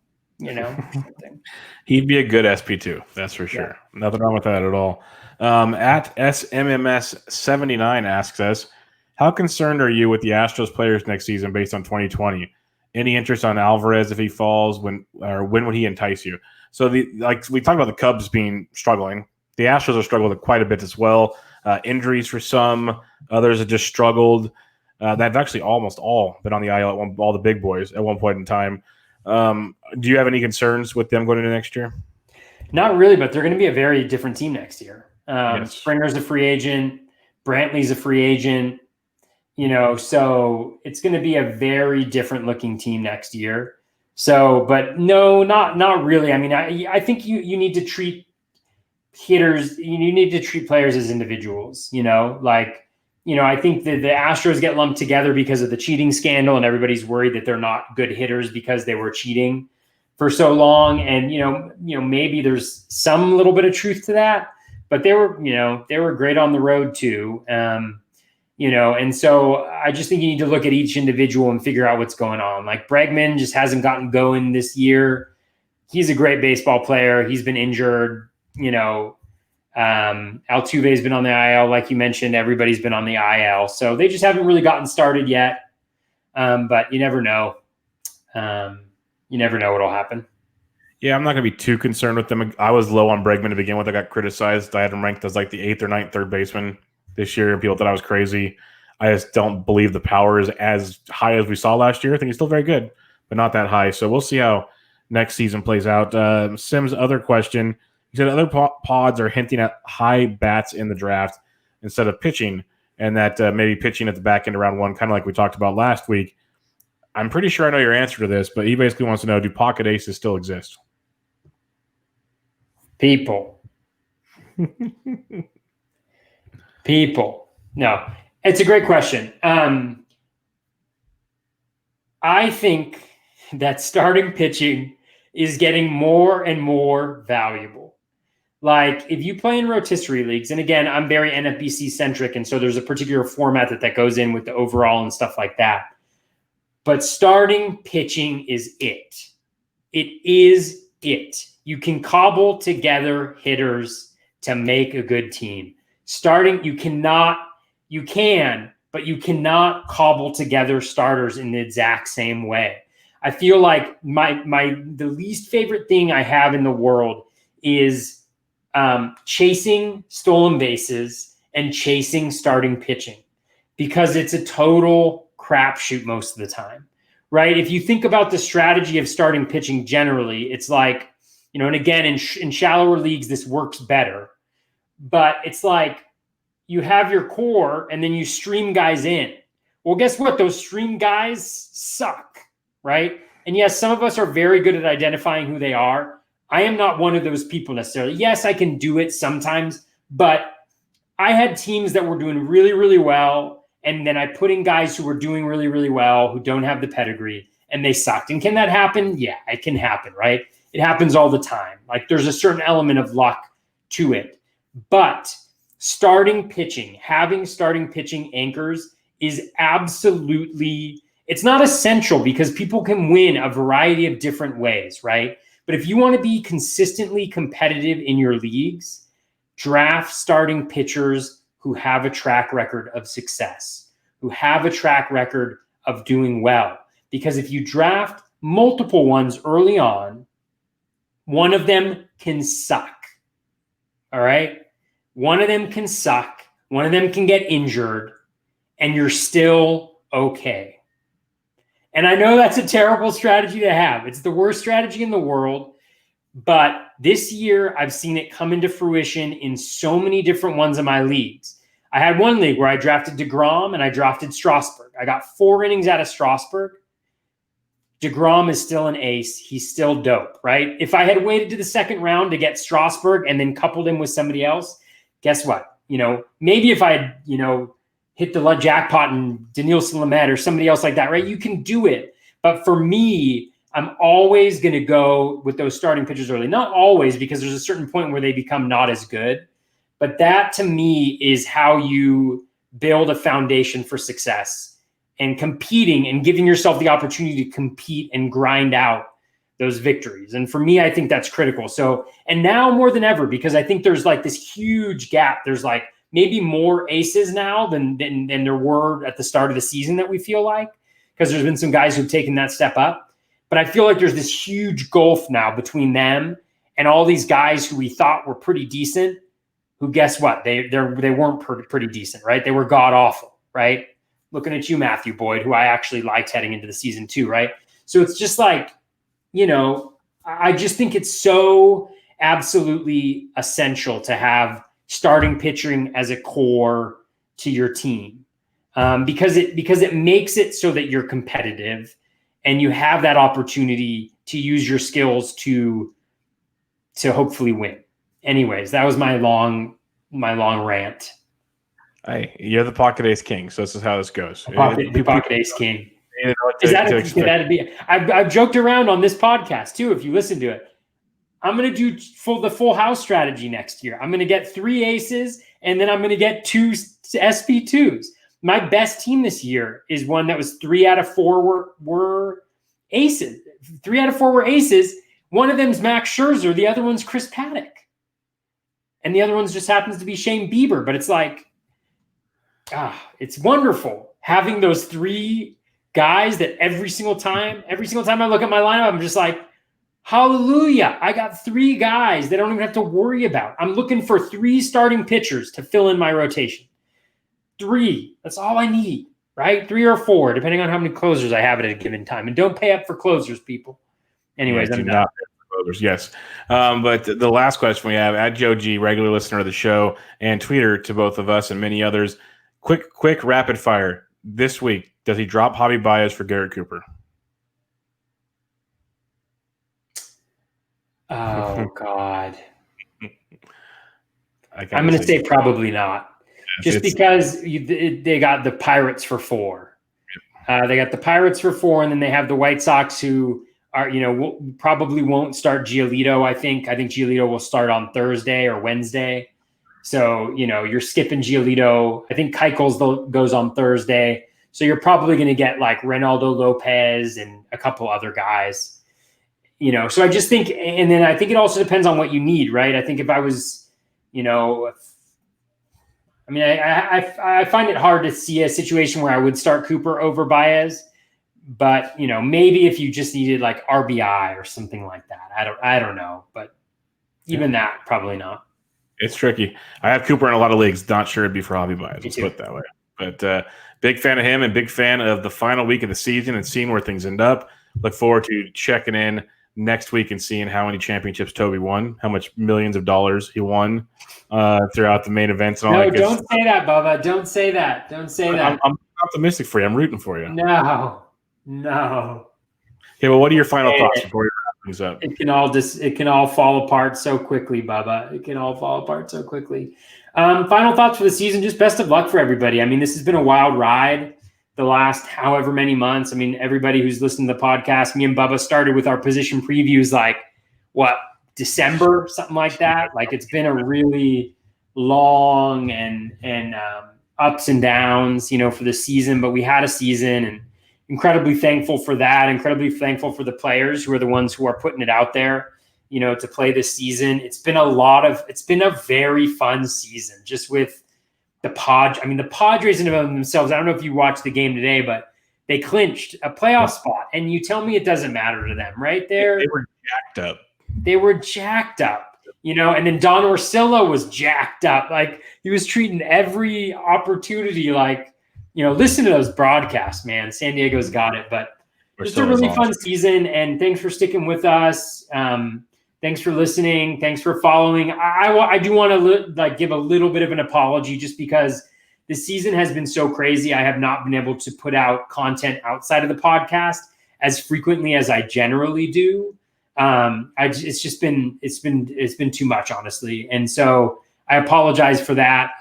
He'd be a good SP2, that's for sure. Yeah. Nothing wrong with that at all. At SMMS79 asks us, how concerned are you with the Astros players next season based on 2020? Any interest on Alvarez if he falls? When would he entice you? So like we talked about the Cubs struggling. The Astros have struggled quite a bit as well. Injuries for some, others have just struggled. They've actually almost all been on the IL, all the big boys at one point in time. Do you have any concerns with them going into next year? Not really, but they're going to be a very different team next year. Yes. Springer's a free agent. Brantley's a free agent. So it's going to be a very different looking team next year. So, but no, not really. I mean, I think you need to treat hitters, you need to treat players as individuals, I think that the Astros get lumped together because of the cheating scandal, and everybody's worried that they're not good hitters because they were cheating for so long. And, maybe there's some little bit of truth to that, but they were great on the road too. And so I just think you need to look at each individual and figure out what's going on. Like Bregman just hasn't gotten going this year. He's a great baseball player. He's been injured, Altuve's been on the IL, like you mentioned. Everybody's been on the IL, so they just haven't really gotten started yet. But you never know. You never know what'll happen. Yeah, I'm not going to be too concerned with them. I was low on Bregman to begin with. I got criticized. I had him ranked as like the 8th or 9th third baseman this year, and people thought I was crazy. I just don't believe the power is as high as we saw last year. I think he's still very good, but not that high. So we'll see how next season plays out. Sim's other question, he said other pods are hinting at high bats in the draft instead of pitching, and that maybe pitching at the back end of round one, kind of like we talked about last week. I'm pretty sure I know your answer to this, but he basically wants to know, do pocket aces still exist? People. No, it's a great question. I think that starting pitching is getting more and more valuable. Like if you play in rotisserie leagues, and again, I'm very NFBC centric, and so there's a particular format that goes in with the overall and stuff like that. But starting pitching is it. It is it. You can cobble together hitters to make a good team. Starting, you can, but you cannot cobble together starters in the exact same way. I feel like the least favorite thing I have in the world is chasing stolen bases and chasing starting pitching, because it's a total crapshoot most of the time, right? If you think about the strategy of starting pitching generally, it's like, and again, in shallower leagues, this works better, but it's like you have your core and then you stream guys in. Well, guess what? Those stream guys suck, right? And yes, some of us are very good at identifying who they are. I am not one of those people necessarily. Yes, I can do it sometimes, but I had teams that were doing really, really well, and then I put in guys who were doing really, really well, who don't have the pedigree, and they sucked. And can that happen? Yeah, it can happen, right? It happens all the time. Like there's a certain element of luck to it. But starting pitching, having starting pitching anchors is absolutely, it's not essential because people can win a variety of different ways, right? But if you want to be consistently competitive in your leagues, draft starting pitchers who have a track record of success, who have a track record of doing well. Because if you draft multiple ones early on, one of them can suck. All right? One of them can suck. One of them can get injured, and you're still okay. And I know that's a terrible strategy to have. It's the worst strategy in the world. But this year, I've seen it come into fruition in so many different ones of my leagues. I had one league where I drafted DeGrom and I drafted Strasburg. I got 4 innings out of Strasburg. DeGrom is still an ace. He's still dope, right? If I had waited to the second round to get Strasburg and then coupled him with somebody else, guess what? Maybe if I had, hit the jackpot and Denilson Lamet or somebody else like that, right? You can do it. But for me, I'm always going to go with those starting pitchers early. Not always, because there's a certain point where they become not as good. But that, to me, is how you build a foundation for success and competing and giving yourself the opportunity to compete and grind out those victories. And for me, I think that's critical. So, and now more than ever, because I think there's like this huge gap. There's like maybe more aces now than there were at the start of the season that we feel like, because there's been some guys who've taken that step up. But I feel like there's this huge gulf now between them and all these guys who we thought were pretty decent, who, guess what? They weren't pretty decent, right? They were god awful, right? Looking at you, Matthew Boyd, who I actually liked heading into the season too, right? So it's just like, I just think it's so absolutely essential to have starting pitching as a core to your team, because it makes it so that you're competitive and you have that opportunity to use your skills to hopefully win. Anyways, that was my long rant. Hey, you're the pocket ace king, so this is how this goes. The pocket ace king. I've joked around on this podcast too. If you listen to it, I'm going to do the full house strategy next year. I'm going to get 3 aces, and then I'm going to get 2 SP2s. My best team this year is one that was 3 out of 4 were aces. 3 out of 4 were aces. One of them's Max Scherzer. The other one's Chris Paddock. And the other one just happens to be Shane Bieber. But it's like, it's wonderful having those 3 guys that every single time I look at my lineup, I'm just like, hallelujah. I got 3 guys that I don't even have to worry about. I'm looking for 3 starting pitchers to fill in my rotation. 3. That's all I need, right? 3 or 4, depending on how many closers I have at a given time. And don't pay up for closers, people. Anyways, do not pay for closers. Yes. But the last question we have at Joe G, regular listener of the show and tweeter to both of us and many others. Quick rapid fire. This week, does he drop Javi Baez for Garrett Cooper? Oh, God. I'm going to say probably not. Just because they got the Pirates for 4. They got the Pirates for 4, and then they have the White Sox who are, probably won't start Giolito, I think. I think Giolito will start on Thursday or Wednesday. So, you're skipping Giolito. I think Keuchel goes on Thursday. So you're probably going to get like Reynaldo Lopez and a couple other guys, So I just think, and then I think it also depends on what you need, right? I think if I was, I find it hard to see a situation where I would start Cooper over Baez, but maybe if you just needed like RBI or something like that, I don't know, but even that probably not. It's tricky. I have Cooper in a lot of leagues. Not sure it'd be for Javi Baez. Let's put it that way. But big fan of him and big fan of the final week of the season and seeing where things end up. Look forward to checking in next week and seeing how many championships Toby won, how much millions of dollars he won throughout the main events. And all that. Don't say that, Bubba. Don't say that. Don't say that. I'm optimistic for you. I'm rooting for you. No. Okay, well, what are your final thoughts before we things up. It can all fall apart so quickly, Bubba. It can all fall apart so quickly. Final thoughts for the season. Just best of luck for everybody. I mean, this has been a wild ride the last however many months. I mean, everybody who's listened to the podcast, me and Bubba started with our position previews like what, December, something like that. Like it's been a really long and ups and downs, for the season, but we had a season, and incredibly thankful for that. Incredibly thankful for the players who are the ones who are putting it out there, to play this season. It's been a very fun season just with the Padres in and of themselves. I don't know if you watched the game today, but they clinched a playoff spot, and you tell me it doesn't matter to them, right? They were jacked up. They were jacked up, and then Don Orsillo was jacked up. Like he was treating every opportunity like, listen to those broadcasts, man. San Diego's got it, but just a really fun season. And thanks for sticking with us. Thanks for listening. Thanks for following. I do want to give a little bit of an apology just because the season has been so crazy. I have not been able to put out content outside of the podcast as frequently as I generally do. It's been too much, honestly. And so I apologize for that.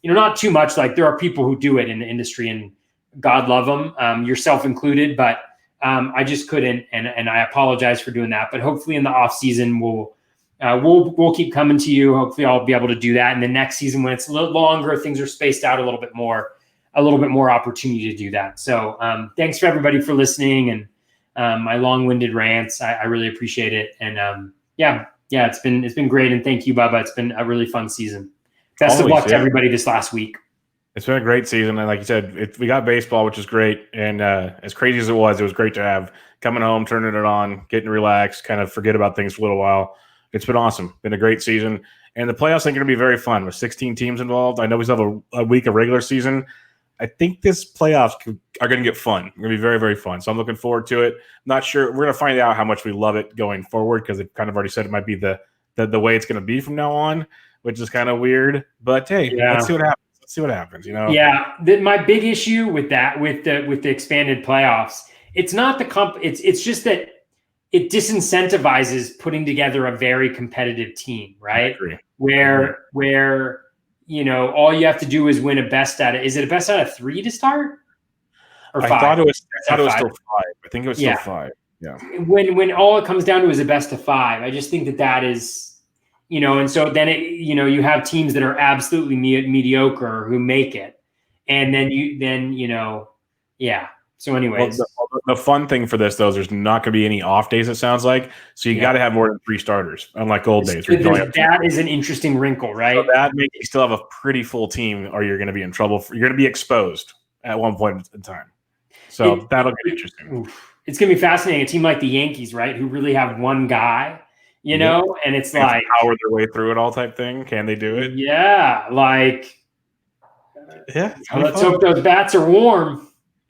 Not too much, like there are people who do it in the industry and God love them, yourself included, but I just couldn't. And I apologize for doing that, but hopefully in the off season, we'll keep coming to you. Hopefully I'll be able to do that in the next season when it's a little longer, things are spaced out a little bit more opportunity to do that. So thanks for everybody for listening and my long-winded rants. I really appreciate it. And it's been great. And thank you, Bubba. It's been a really fun season. Best of luck to everybody this last week. It's been a great season. And like you said, we got baseball, which is great. And as crazy as it was great to have coming home, turning it on, getting relaxed, kind of forget about things for a little while. It's been awesome. Been a great season. And the playoffs are going to be very fun with 16 teams involved. I know we still have a week of regular season. I think this playoffs are going to get fun. It's going to be very, very fun. So I'm looking forward to it. Not sure. We're going to find out how much we love it going forward because it kind of already said it might be the way it's going to be from now on, which is kind of weird. But hey, let's see what happens. Yeah, my big issue with that, with the expanded playoffs, it's not it's just that it disincentivizes putting together a very competitive team, right? Where all you have to do is win is it a best out of 3 to start? Or 5? I thought it was still 5. I think it was still 5. Yeah. When all it comes down to is a best of 5, I just think that is, and so then you have teams that are absolutely mediocre who make it. And then So anyways. Well, the fun thing for this, though, is there's not going to be any off days, it sounds like. So you got to have more than 3 starters, unlike old days. That is an interesting wrinkle, right? So that makes you still have a pretty full team, or you're going to be in trouble. You're going to be exposed at one point in time. So that'll get interesting. It's going to be fascinating. A team like the Yankees, right, who really have one guy, and it's like power their way through it all type thing. Can they do it? Yeah, let's hope those bats are warm.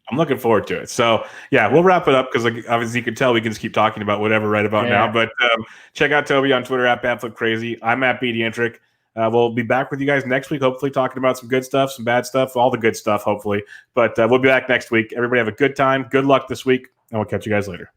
I'm looking forward to it. So, we'll wrap it up because, obviously, you can tell we can just keep talking about whatever right about now. But check out Toby on Twitter at BatFlipCrazy. I'm at BDentric. We'll be back with you guys next week, hopefully talking about some good stuff, some bad stuff, all the good stuff, hopefully. But we'll be back next week. Everybody have a good time. Good luck this week, and we'll catch you guys later.